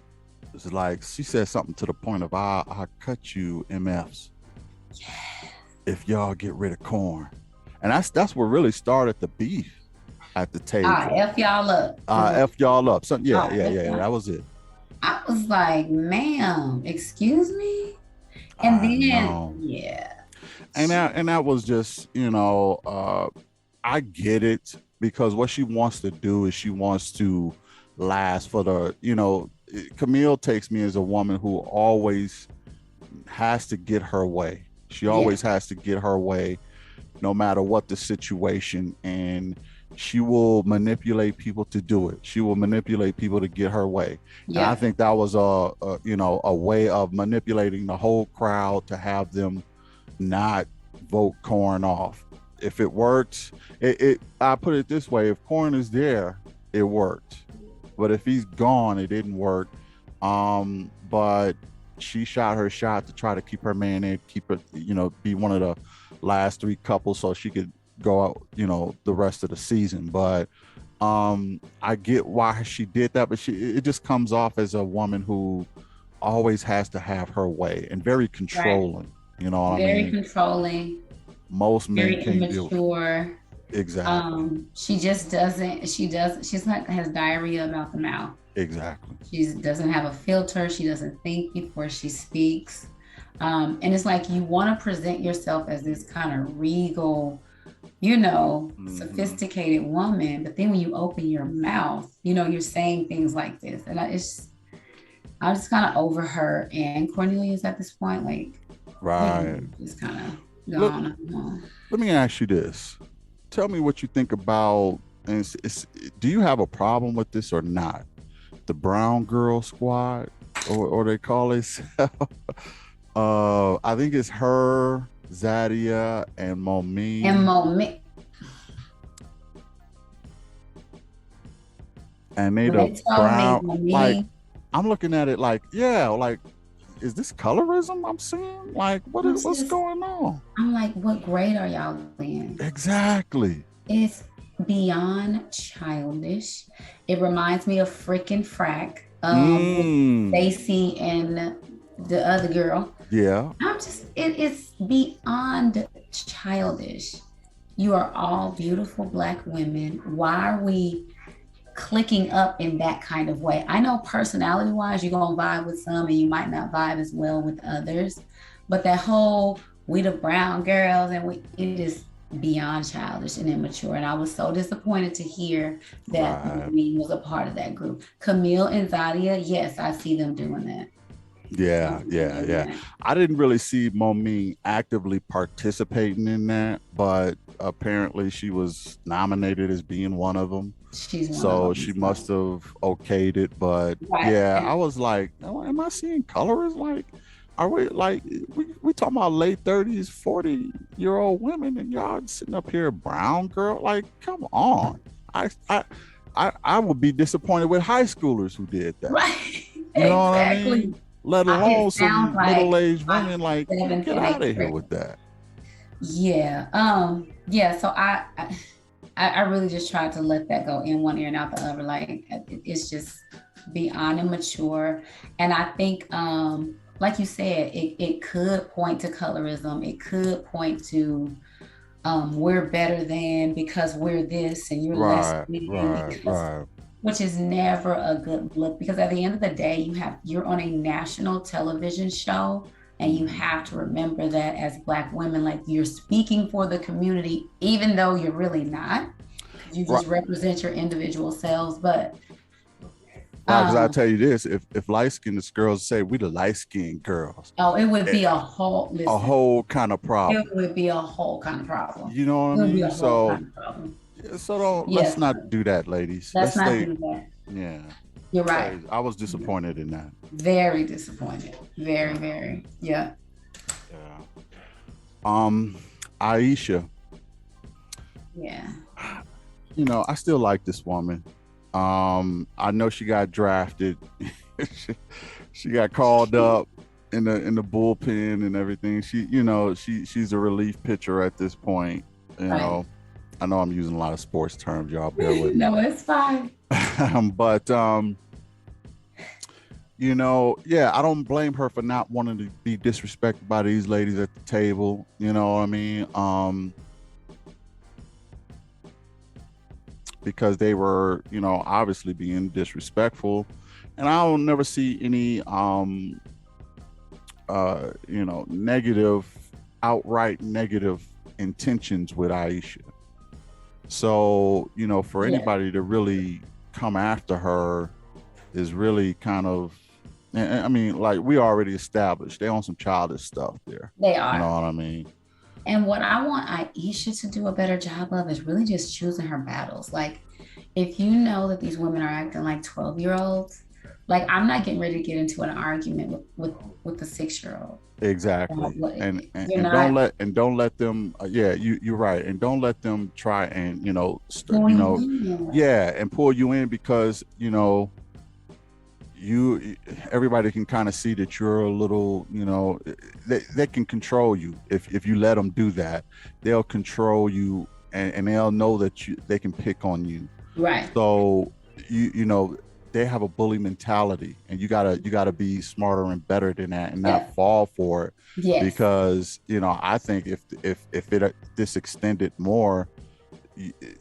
It's like she said something to the point of I cut you MFs if y'all get rid of corn. And that's what really started the beef at the table. F y'all up. F y'all up. So, yeah, that was it. I was like, ma'am, excuse me? And then And that was just, I get it, because what she wants to do is she wants to last for the, Camille takes me as a woman who always has to get her way. She always has to get her way, no matter what the situation, and she will manipulate people to do it. She will manipulate people to get her way. And I think that was a way of manipulating the whole crowd to have them not vote Corn off. If it works, I put it this way: if Corn is there, it worked. But if he's gone, it didn't work. But she shot her shot to try to keep her man in, keep it, be one of the last three couples so she could go out, the rest of the season. But I get why she did that, but it just comes off as a woman who always has to have her way and very controlling. You know what I mean? Very controlling. Most men can't deal with it. Exactly. She just doesn't. She's like has diarrhea about the mouth. Exactly. She doesn't have a filter. She doesn't think before she speaks. And it's like you want to present yourself as this kind of regal, sophisticated woman. But then when you open your mouth, you're saying things like this. And I'm just kind of over her and Cornelius at this point. Like, Right. Just kind of Let, gone. let me ask you this. Tell me what you think about, and do you have a problem with this or not? The Brown Girl Squad, or they call it. I think it's her, Zadia, and Momi. And they the brown. Like, I'm looking at it like, yeah, like, is this colorism I'm seeing? Like, what's going on? I'm like, what grade are y'all in? Exactly. It's beyond childish. It reminds me of freaking frack. Stacy and the other girl. Yeah. It's beyond childish. You are all beautiful Black women. Why are we clicking up in that kind of way? I know personality wise, you're going to vibe with some and you might not vibe as well with others. But that whole, we the brown girls, and it is beyond childish and immature. And I was so disappointed to hear that Momi was a part of that group. Camille and Zadia, yes, I see them doing that. Yeah. I didn't really see Momi actively participating in that, but apparently she was nominated as being one of them. She must have okayed it. But I was like, oh, am I seeing colors? Like, are we like we talking about late 30s, 40-year-old women, and y'all sitting up here brown girl? Like, come on. I would be disappointed with high schoolers who did that. Right. You know what I mean? Let alone some middle-aged women. Like, get out of here with that. Yeah. So I really just tried to let that go in one ear and out the other. Like, it's just beyond immature. And I think, like you said, it could point to colorism. It could point to we're better than because we're this and you're less than, which is never a good look, because at the end of the day, you're on a national television show, and you have to remember that as Black women, like, you're speaking for the community, even though you're really not. You just represent your individual selves. But because I'll tell you this, if light-skinned girls say we the light-skinned girls, it would be a whole kind of problem. It would be a whole kind of problem. You know what I mean? Let's not do that, ladies. Let's not do that. Yeah. You're right. I was disappointed in that. Very disappointed. Very, very. Yeah. Aisha. Yeah. I still like this woman. I know she got drafted. she got called up in the bullpen and everything. She's a relief pitcher at this point. I know I'm using a lot of sports terms, y'all bear with me. No, it's fine. But I don't blame her for not wanting to be disrespected by these ladies at the table. You know what I mean? Because they were, obviously being disrespectful. And I'll never see any outright negative intentions with Aisha. So, for anybody to really come after her is really kind of, I mean, like, we already established they on some childish stuff there. They are. You know what I mean? And what I want Aisha to do a better job of is really just choosing her battles. Like, if you know that these women are acting like 12-year-olds, like, I'm not getting ready to get into an argument with the 6-year-old. Exactly. And don't let them you're right, and don't let them try and and pull you in, because everybody can kind of see that you're a little, they can control you. If you let them do that, they'll control you, and they'll know that they can pick on you. Right. So they have a bully mentality, and you gotta be smarter and better than that, and not fall for it. Yes. Because I think if this extended more,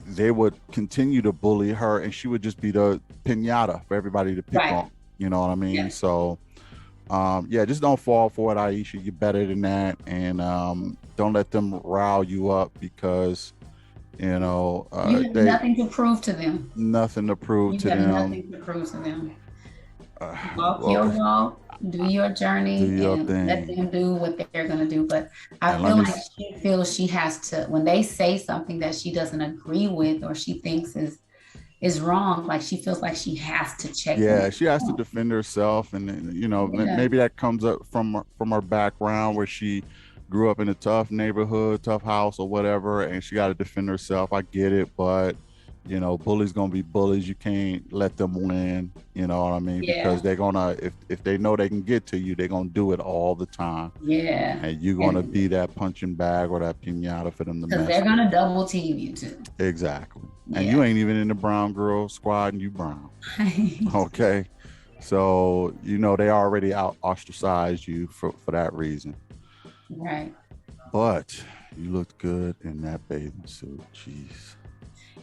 they would continue to bully her, and she would just be the pinata for everybody to pick on. You know what I mean? Yes. So just don't fall for it, Aisha. You're better than that, and don't let them rile you up, because You know, You have they nothing to prove to them. nothing to prove You to have them. nothing to prove to them. Walk your Well, walk, do your do journey, your and let thing. them do what they're going to do. But I And let feel me, like she feels she has to, when they say something that she doesn't agree with or she thinks is wrong, like she feels like she has to check them. yeah, she has to defend herself, and you know, Yeah, maybe that comes up from her background where she grew up in a tough neighborhood, tough house, or whatever, and she got to defend herself. I get it, but you know, bullies gonna be bullies. You can't let them win. You know what I mean? Because yeah, they're gonna, if they know they can get to you, they're gonna do it all the time, yeah. and you're gonna And be that punching bag or that pinata for them to because mess they're with. going to double team you too. Exactly. And you Yeah. ain't even in the brown girl squad, and you brown. Okay. So, you know, they already out ostracized you for that reason. Right. But you looked good in that bathing suit. Jeez.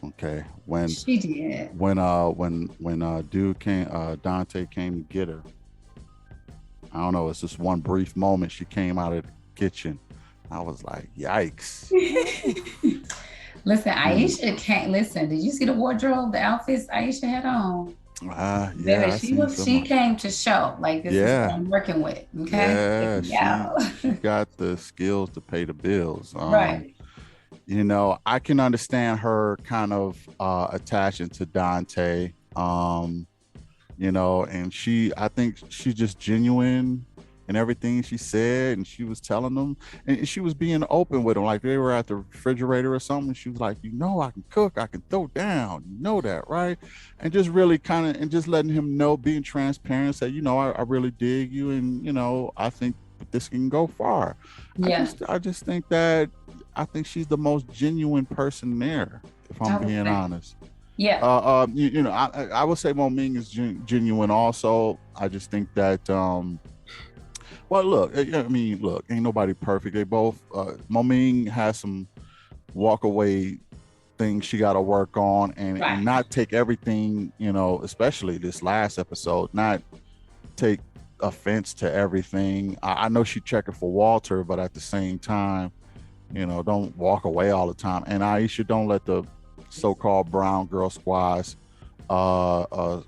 Okay. She did. When dude came Dante came to get her. I don't know, it's just one brief moment she came out of the kitchen. I was like, yikes. Listen, Hmm. Aisha can't listen. Did you see the wardrobe, the outfits Aisha had on? Yeah, Baby, I seen she some. came to show like this is what Yeah, I'm working with. Okay. Check yeah, me out. she got the skills to pay the bills. Right. You know, I can understand her kind of attaching to Dante. You know, and I think she's just genuine in everything she said, and she was telling them, and she was being open with them, like they were at the refrigerator or something. She was like, you know, I can cook, I can throw down, you know that, right? And just really kind of, and just letting him know, being transparent, say, you know, I really dig you, and you know, I think this can go far. Yeah. I just think that I think she's the most genuine person there, if I'm I would being say. honest. Yeah. You know, I would say Moming is genuine. Also, I just think that well, look, I mean, look, ain't nobody perfect. They both Moming has some walk away things she got to work on, and Right. not take everything. You know, especially this last episode, not take offense to everything. I know she checking for Walter, but at the same time, you know, don't walk away all the time. And Aisha, don't let the so-called uh, uh,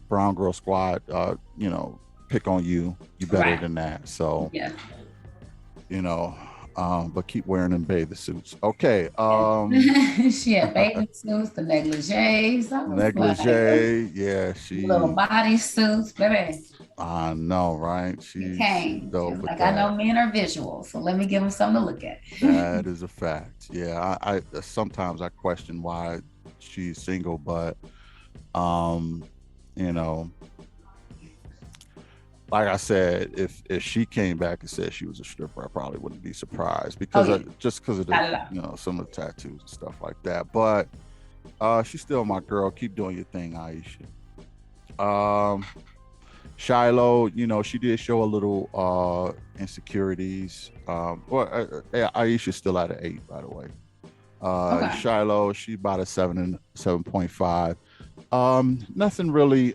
brown girl squad, you know, pick on you. You better Right. than that. So, Yeah. you know, but keep wearing them bathing suits. Okay. She had bathing suits, the negligees. I was like, Negligee. Yeah, little body suits, baby. I know, right? She She's came. She dope was with like, I that. know men are visual, so let me give them something to look at. That is a fact. Yeah, I sometimes I question why she's single, but um, you know, like I said, if she came back and said she was a stripper, I probably wouldn't be surprised Oh because yeah, just because of the, not at all. you know, some of the tattoos and stuff like that. But she's still my girl. Keep doing your thing, Aisha. Um, Shiloh, you know, she did show a little insecurities. Aisha's still at an 8, by the way. Okay. Shiloh, she about a 7.5. Nothing really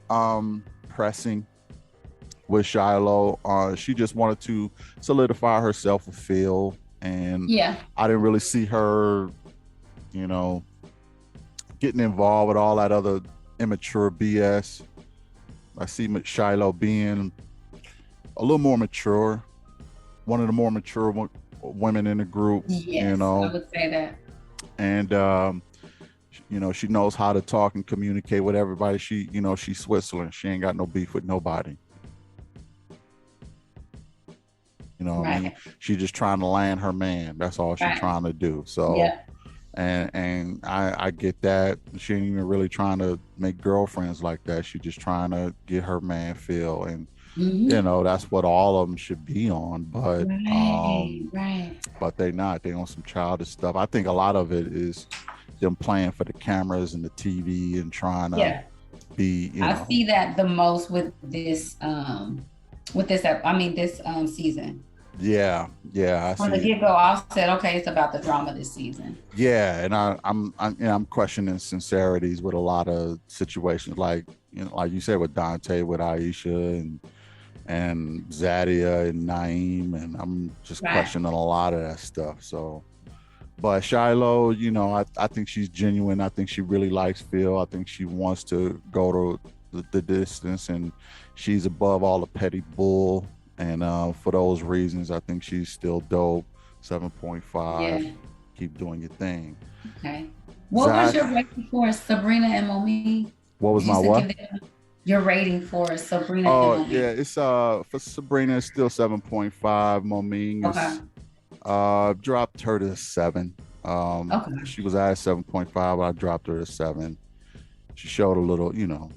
pressing with Shiloh. She just wanted to solidify herself a feel, and Yeah. I didn't really see her, you know, getting involved with all that other immature BS. I see Shiloh being a little more mature, one of the more mature women in the group, you Yes, I know, would say that. and you know, she knows how to talk and communicate with everybody. She, you know, she's Switzerland. She ain't got no beef with nobody. You know what I mean? Right. She just trying to land her man. That's all she Right. trying to do. So, Yeah. and I get that. She ain't even really trying to make girlfriends like that. She just trying to get her man feel, and you Hmm. know, that's what all of them should be on. Right. Right. But they not. They on some childish stuff. I think a lot of it is them playing for the cameras and the TV and trying to Yeah. be, you I know. see that the most with this I mean this season. Yeah, yeah, I From the see. get-go, I said, okay, it's about the drama this season. Yeah, and I'm you know, I'm questioning sincerities with a lot of situations, like, you know, like you said, with Dante, with Aisha, and Zadia and Naeem, and I'm just Right. questioning a lot of that stuff. So But Shiloh, you know, I think she's genuine. I think she really likes Phil. I think she wants to go to the distance, and she's above all the petty bull. And for those reasons, I think she's still dope. 7.5. Yeah. Keep doing your thing. Okay. What was Zach, your rating for Sabrina and Momi? what was Did you my say what? give them your rating for Sabrina and Oh Momi? yeah, it's for Sabrina it's still 7.5. Moming Okay. is dropped her to 7. Okay. She was at 7.5, I dropped her to 7. She showed a little, you know,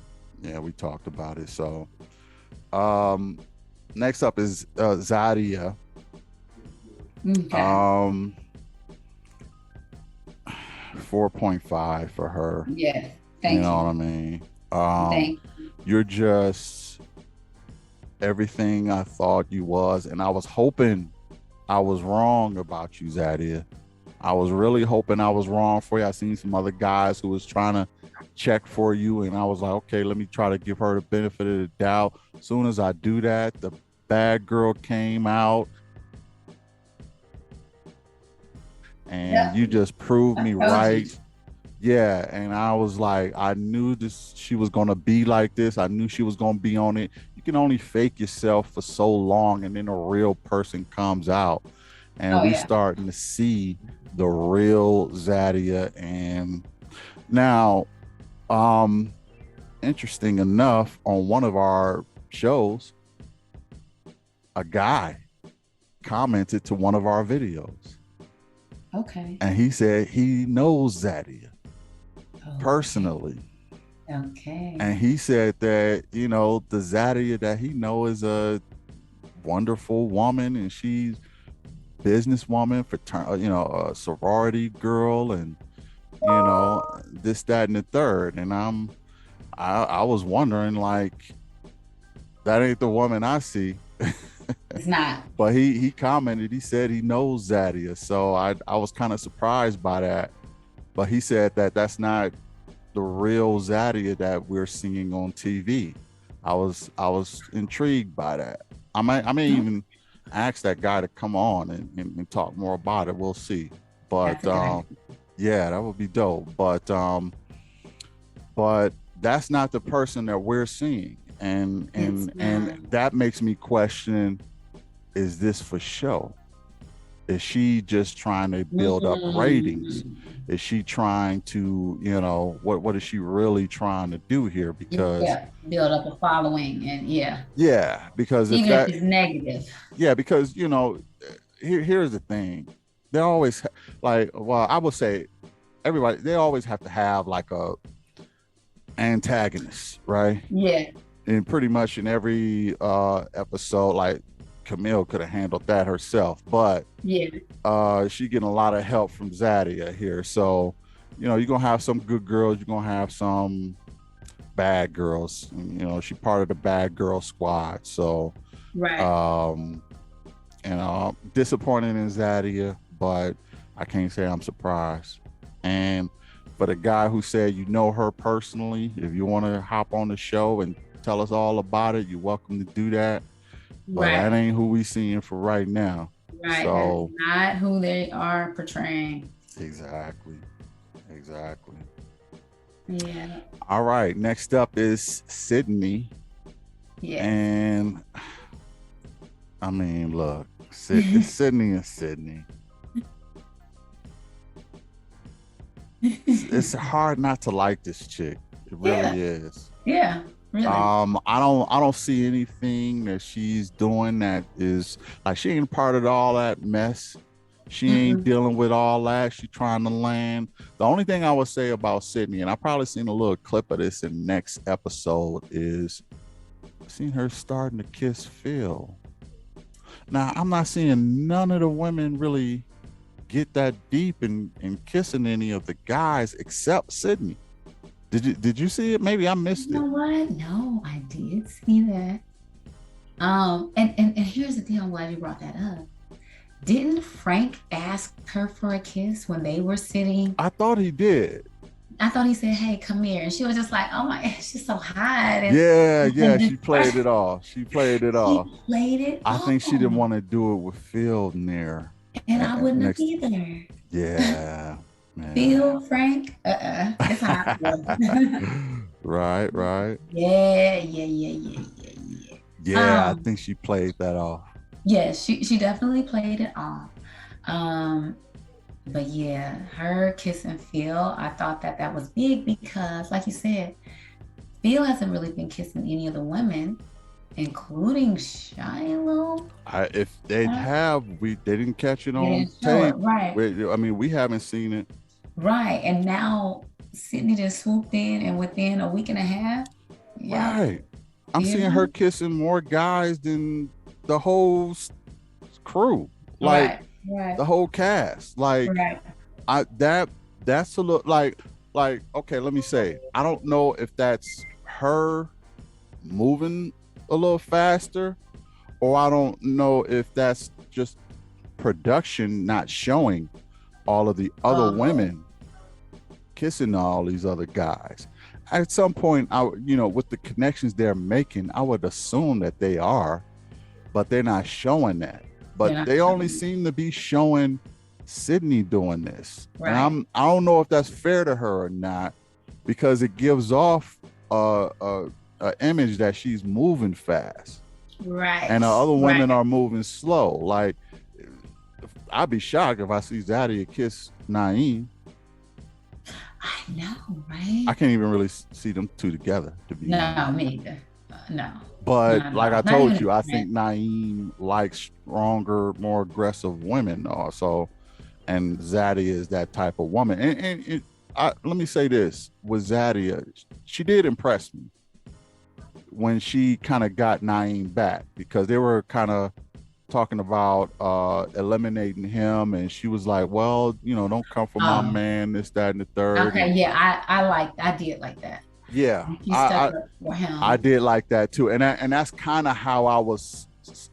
yeah, we talked about it. So um next up is Zadia. Okay. Um 4.5 for her. Yes. You Thank know what you. I mean? Um Thank you're just everything I thought you was, and I was hoping I was wrong about you, Zadia. I was really hoping I was wrong for you. I seen some other guys who was trying to check for you, and I was like, okay, let me try to give her the benefit of the doubt. As soon as I do that, the bad girl came out, you. and Yep. you just proved I me told you. right. Yeah, and I was like, I knew this she was gonna be like this. I knew she was gonna be on it. You can only fake yourself for so long, and then a real person comes out, and Oh we yeah. starting to see the real Zadia. And now, um, interesting enough, on one of our shows, a guy commented to one of our videos, Okay. and he said he knows Zadia Okay. personally. Okay. And he said that, you know, the Zadia that he know is a wonderful woman, and she's businesswoman, you know, a sorority girl, and you know, this, that, and the third. And I was wondering, like, that ain't the woman I see. It's not. But he commented, he said he knows Zadia. So I was kind of surprised by that. But he said that that's not the real Zadia that we're seeing on TV. I was intrigued by that. I may No, even ask that guy to come on and talk more about it. We'll see. But that's a good idea. yeah, that would be dope. But that's not the person that we're seeing. And It's and not. and that makes me question, is this for show? Is she just trying to build up ratings? Mm. Is she trying to, you know, what is she really trying to do here? Because Yeah. Build up a following and yeah. yeah, because if Even if that it's negative. yeah, because you know, here's the thing. They always like, well, I would say everybody, they always have to have like a antagonist, right? Yeah. And pretty much in every episode, like Camille could have handled that herself, but Yeah. she getting a lot of help from Zadia here. So, you know, you're gonna have some good girls, you're gonna have some bad girls. You know, she part of the bad girl squad. So, Right. um, you know, disappointed in Zadia, but I can't say I'm surprised. And for the guy who said you know her personally, if you want to hop on the show and tell us all about it, you're welcome to do that. But that Right. ain't who we seeing for right now. Right. That is So not who they are portraying. exactly. Exactly. Yeah. All right. Next up is Sydney. Yes. And I mean, look, it's Sydney and Sydney. It's hard not to like this chick. It Yeah. really is. Yeah. Really. I don't see anything that she's doing that is like, she ain't part of all that mess. She ain't Mm-mm. dealing with all that. She trying to land. The only thing I would say about Sydney, and I probably seen a little clip of this in next episode, is I seen her starting to kiss Phil. Now I'm not seeing none of the women really get that deep in kissing any of the guys except Sydney. Did you see it? Maybe I missed You know it. what? No, I did see that. And here's the deal. I'm glad you brought that up. Didn't Frank ask her for a kiss when they were sitting? I thought he did. I thought he said, "Hey, come here," and she was just like, "Oh my, she's so hot," Yeah, yeah, and she played it off. She played it she off. played it I off. think she didn't want to do it with Phil near. And I wouldn't have Next, either. yeah, Phil, yeah. Frank, it's hot. Right, right. Yeah, yeah, yeah, yeah, yeah, yeah. Yeah, I Um, think she played that off. yeah, she definitely played it off. Um, but yeah, her kiss and Phil, I thought that that was big because, like you said, Phil hasn't really been kissing any of the women, including Shiloh. If they Uh, have, they didn't catch it They on didn't show it, tape. right? I mean, we haven't seen it. Right. And now Sydney just swooped in, and within a week and a half, yep, Right. I'm you seeing her know, kissing more guys than the whole crew, like right, right, the whole cast. Like right. I that's a look like okay. Let me say, I don't know if that's her moving a little faster, or I don't know if that's just production not showing all of the other Oh, women kissing all these other guys. At some point, with the connections they're making, I would assume that they are, but they're not showing that. they're But not they only showing. seem to be showing Sydney doing this, and Right, I don't know if that's fair to her or not, because it gives off a image that she's moving fast, and right, the other women right. are moving slow. Like I'd be shocked if I see Zadia kiss Naeem. I know, I right? can't even really see them two together, to be No, honest. me either. No, But not at like all. I Not told even you, I a think friend. Naeem likes stronger, more aggressive women also, and Zadia is that type of woman. Let me say this with Zadia, she did impress me when she kind of got Naeem back, because they were kind of talking about eliminating him, and she was like, well, don't come for my Oh, man, this, that, and the third. okay. And Yeah, I did like that. yeah, She stuck I up for I him. did like that too, and that's kind of how I was.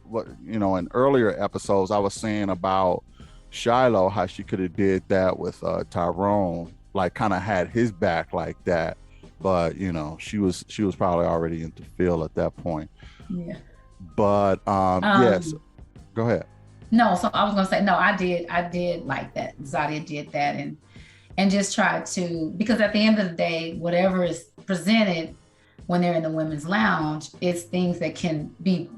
What in earlier episodes I was saying about Shiloh, how she could have did that with Tyrone, like kind of had his back like that, but she was probably already into Phil at that point. Yeah. But yes, Um, go ahead. no, so I was gonna say no, I did like that. Zadia did that and just tried to, because at the end of the day, whatever is presented when they're in the women's lounge, it's things that can be,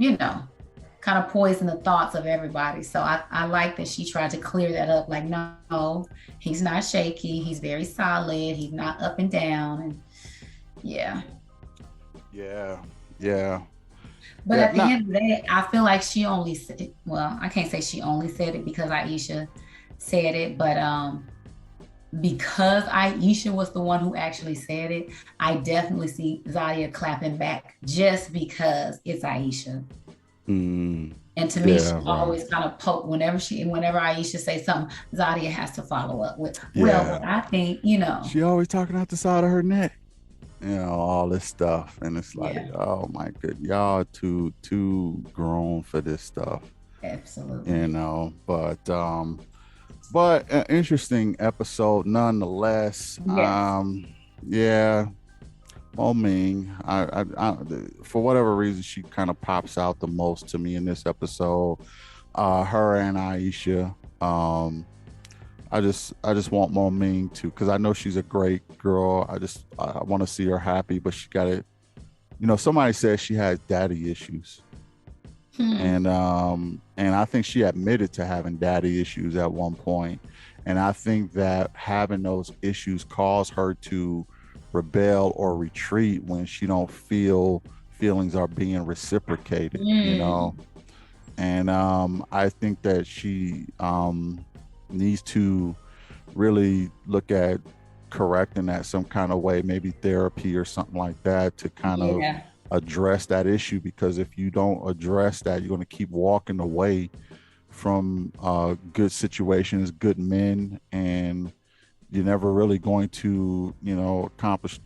kind of poison the thoughts of everybody. So I like that she tried to clear that up. Like, no, he's not shaky. He's very solid. He's not up and down. And yeah. Yeah, yeah, But yeah. at the Not end of the day, I feel like she only said, well, I can't say she only said it because Aisha said it, but because Aisha was the one who actually said it, I definitely see Zadia clapping back just because it's Aisha. mm, And to me, yeah, she right. always kind of poke whenever Aisha say something, Zadia has to follow up with, well, Yeah, but I think, she always talking out the side of her neck, all this stuff, and it's like, yeah, oh my good, y'all too grown for this stuff, absolutely. but an interesting episode nonetheless. Yes. Yeah, Mo Ming, for whatever reason, she kind of pops out the most to me in this episode. Her and Aisha. I just want Mo Ming to, because I know she's a great girl. I want to see her happy, but she got to. Somebody says she has daddy issues, Hmm. and I think she admitted to having daddy issues at one point, and I think that having those issues cause her to rebel or retreat when she don't feel feelings are being reciprocated. Hmm. And I think that she needs to really look at correcting that some kind of way, maybe therapy or something like that, to kind of Yeah. address that issue. Because if you don't address that, you're going to keep walking away from good situations, good men, and you're never really going to, accomplish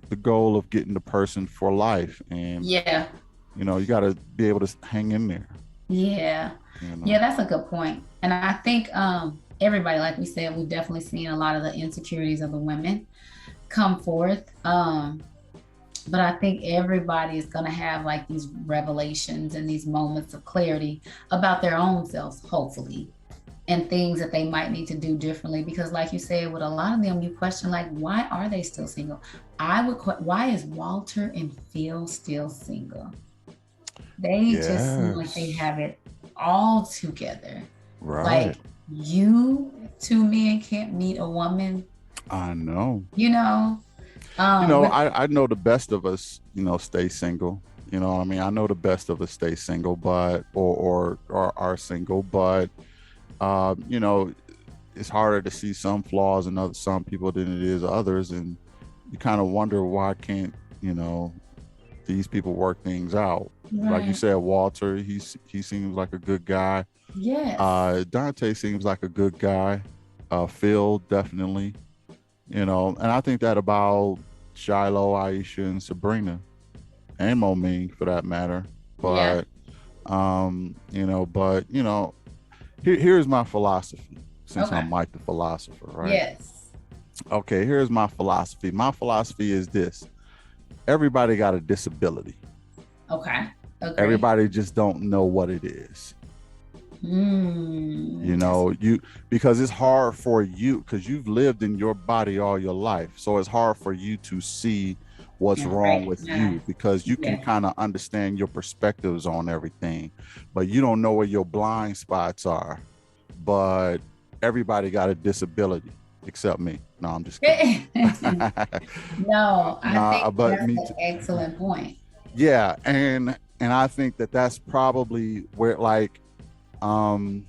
the goal of getting the person for life. And Yeah. you got to be able to hang in there. Yeah. You Yeah, know. that's a good point. And I think everybody, like we said, we've definitely seen a lot of the insecurities of the women come forth. But I think everybody is going to have like these revelations and these moments of clarity about their own selves, hopefully. and things that they might need to do differently. Because, like you said, with a lot of them, you question, like, why are they still single? Why is Walter and Phil still single? They just seem like they Yes. have it all together. Right. Like, you two men can't meet a woman, I know. you know? But I know the best of us, stay single. You know what I mean? I know the best of us stay single, but or are single, but you know, it's harder to see some flaws in some people than it is others, and you kind of wonder why can't you know these people work things out. Like you right. said, Walter, he seems like a good guy. Yes. Dante seems like a good guy. Phil definitely, and I think that about Shiloh, Aisha, and Sabrina, and Momine for that matter. Yeah. But here's my philosophy. Since Okay. I'm Mike the philosopher, right? Yes. Okay, here's my philosophy. My philosophy is this: everybody got a disability. Okay. Agree. Everybody just don't know what it is. Mm, You know, you because it's hard for you because you've lived in your body all your life. So it's hard for you to see what's and wrong with recognize. you because you can Yes. kind of understand your perspectives on everything, but you don't know where your blind spots are. But everybody got a disability except me. No, I'm just kidding. No, I think But that's me an too. excellent point. Yeah, and I think that that's probably where um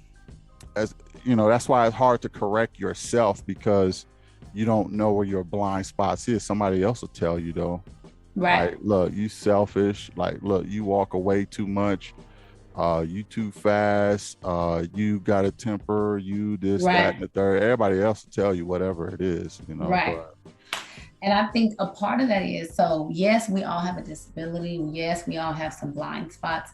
as that's why it's hard to correct yourself because you don't know where your blind spots is. Somebody else will tell you though, Right. like, look, you selfish, like, look, you walk away too much, you too fast, you got a temper, you this, that, Right. and the third. Everybody else will tell you whatever it is, Right. but And I think a part of that is, so yes, we all have a disability. Yes, we all have some blind spots,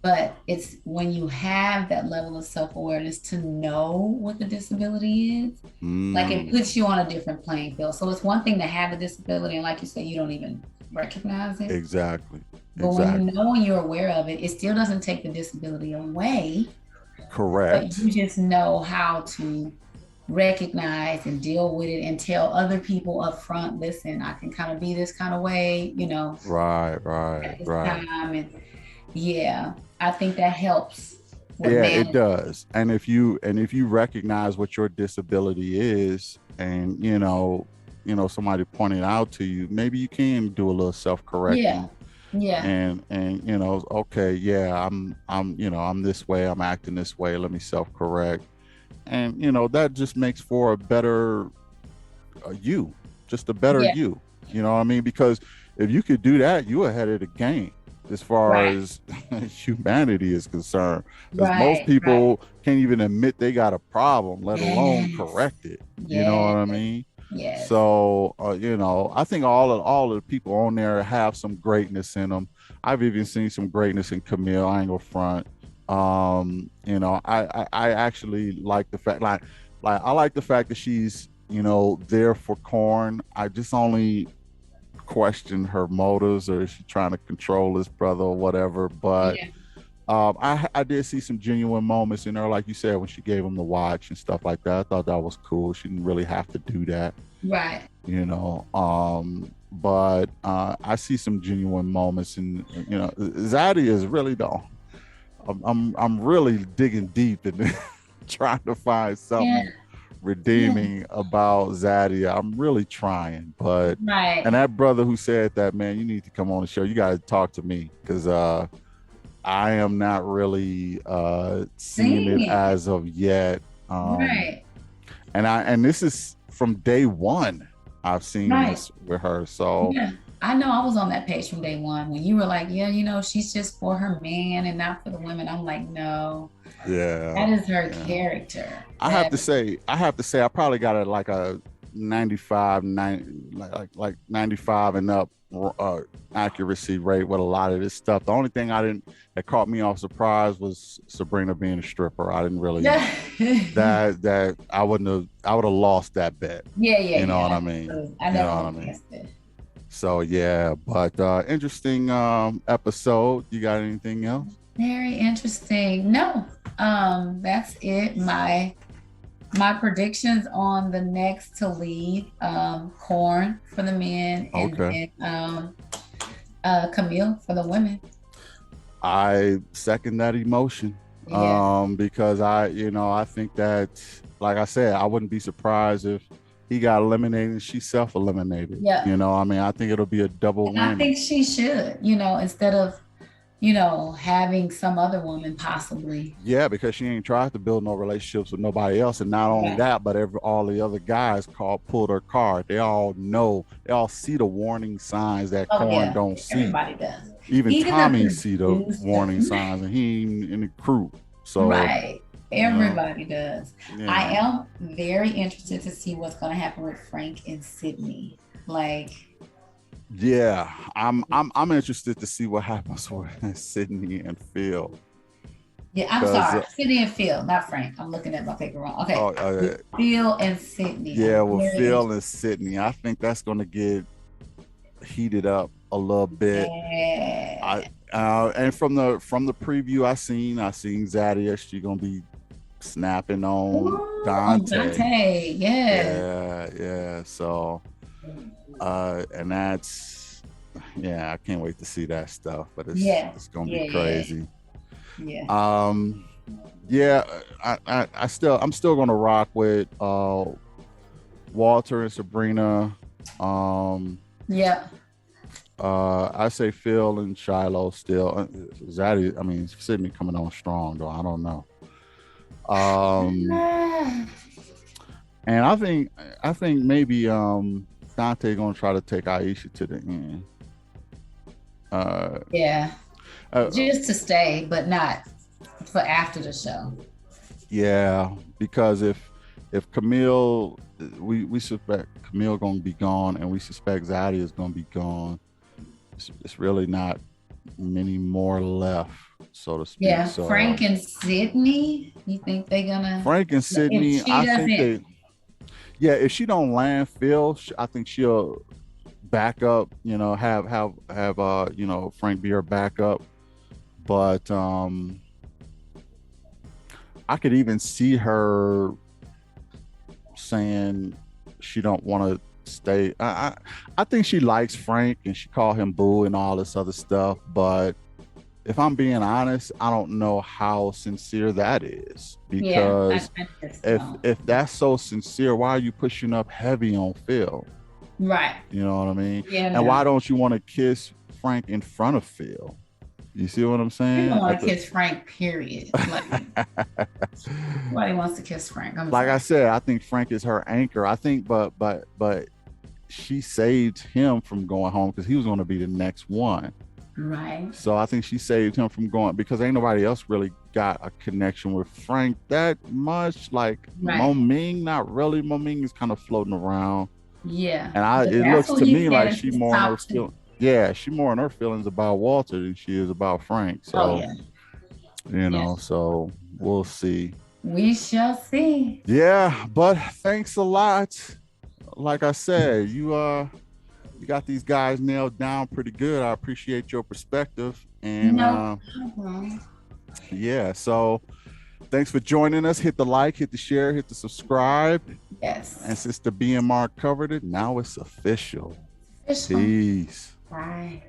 but it's when you have that level of self awareness to know what the disability is, like it mm, puts you on a different playing field. So it's one thing to have a disability, and like you say, you don't even recognize it. exactly, But when you exactly, know and you're aware of it, it still doesn't take the disability away, but correct. you just know how to recognize and deal with it and tell other people up front, listen, I can kind of be this kind of way, Right, right, at this right. time. And yeah, I think that helps with Yeah, it management. does. And if you recognize what your disability is, and somebody pointed out to you, maybe you can do a little Yeah. self-correcting, Yeah. and okay, yeah, I'm this way, I'm acting this way, let me self-correct. And that just makes for a better you, just a better Yeah. you. You know what I mean? Because if you could do that, you ahead of the game as far Right. as humanity is concerned. Because most Right. Right. people can't even admit they got a problem, let alone Yes. correct it. You know what Yes. I mean? Yes. So I think all of the people on there have some greatness in them. I've even seen some greatness in Camille. I ain't gonna front. I actually like the fact, like I like the fact that she's there for Corn. I just only question her motives, or is she trying to control his brother or whatever. But Yeah. I did see some genuine moments in her, like you said, when she gave him the watch and stuff like that. I thought that was cool. She didn't really have to do that, Right. but I see some genuine moments, and Zadia is really the. I'm really digging deep and trying to find Yeah. something Yeah. redeeming about Zadia. I'm really trying, but and Right. that brother who said that, man, you need to come on the show. You got to talk to me because I am not really seeing Seeing it it. as of yet. Um, Right. and this is from day one. I've seen Right. this with her, so Yeah. I know I was on that page from day one when you were like, yeah, she's just for her man and not for the women. I'm like, no, yeah, that is her yeah. character. I have That to say, I probably got it like a 95, 90, like 95 and up accuracy rate with a lot of this stuff. The only thing that caught me off surprise was Sabrina being a stripper. I didn't really yeah. that I would have lost that bet. Yeah, yeah, You know what yeah. I mean? I You never know would what I have mean? guessed it. So yeah, but interesting episode. You got anything else? Very interesting. No, That's it. My predictions on the next to lead, Corn for the men, and Okay. then Camille for the women. I second that emotion. Yeah. Because I think that, like I said, I wouldn't be surprised if he got eliminated and she self-eliminated. Yeah. I mean, I think it'll be a double And I whammy. think she should, instead of, having some other woman possibly. Yeah, because she ain't tried to build no relationships with nobody else, and not only Yeah. that, but all the other guys pulled her card. They all know, they all see the warning signs that Oh Corn yeah. don't see. Everybody does. Even Even the Tommy see the warning producer. signs, and he ain't in the crew. So, Right. you know, Everybody does. I yeah, am very interested to see what's going to happen with Frank and Sydney. Like, yeah. I'm interested to see what happens with Sydney and Phil. yeah, I'm Because sorry. Sydney and Phil, not Frank. I'm looking at my paper wrong. Okay. oh, With Phil and Sydney. yeah, I'm with very Phil and Sydney, I think that's going to get heated up a little bit. Yeah. And from the preview I seen Zadia. She gonna be snapping on Ooh, on Dante. Dante. Yeah. Yeah. So, and that's, yeah, I can't wait to see that stuff. But it's gonna be crazy. Yeah. Yeah. I'm still gonna rock with Walter and Sabrina. Yeah. I say Phil and Shiloh still. Zadia, I mean, Sydney coming on strong though. I don't know. And I think maybe Dante gonna try to take Aisha to the end. Yeah. Just to stay, but not for after the show. Yeah, because if Camille, we suspect Camille gonna be gone, and we suspect Zadia is gonna be gone. It's really not many more left, so to speak. Yeah, So Frank and Sydney. You think they're gonna? Frank and Sydney, I think yeah, if she don't land Phil, I think she'll back up. Have Frank be her backup. But I could even see her saying she don't want to stay. I think she likes Frank and she called him boo and all this other stuff, but if I'm being honest, I don't know how sincere that is, because if that's so sincere, why are you pushing up heavy on Phil? Right. You know what I mean? Yeah. And why don't you want to kiss Frank in front of Phil? You see what I'm saying? You don't want to kiss Frank, period. Like, nobody wants to kiss Frank. I said, I think Frank is her anchor. I think, but she saved him from going home because he was going to be the next one. Right. So I think she saved him from going, because ain't nobody else really got a connection with Frank that much. Like Mo Ming, not really. Mo Ming is kind of floating around. Yeah. And it looks to me like she more in her feelings. Yeah, she more in her feelings about Walter than she is about Frank. So, so we'll see. We shall see. Yeah, but thanks a lot. Like I said, you got these guys nailed down pretty good. I appreciate your perspective. And yeah, so thanks for joining us. Hit the like, hit the share, hit the subscribe. Yes. And since the BMR covered it, now it's official. Peace. Bye.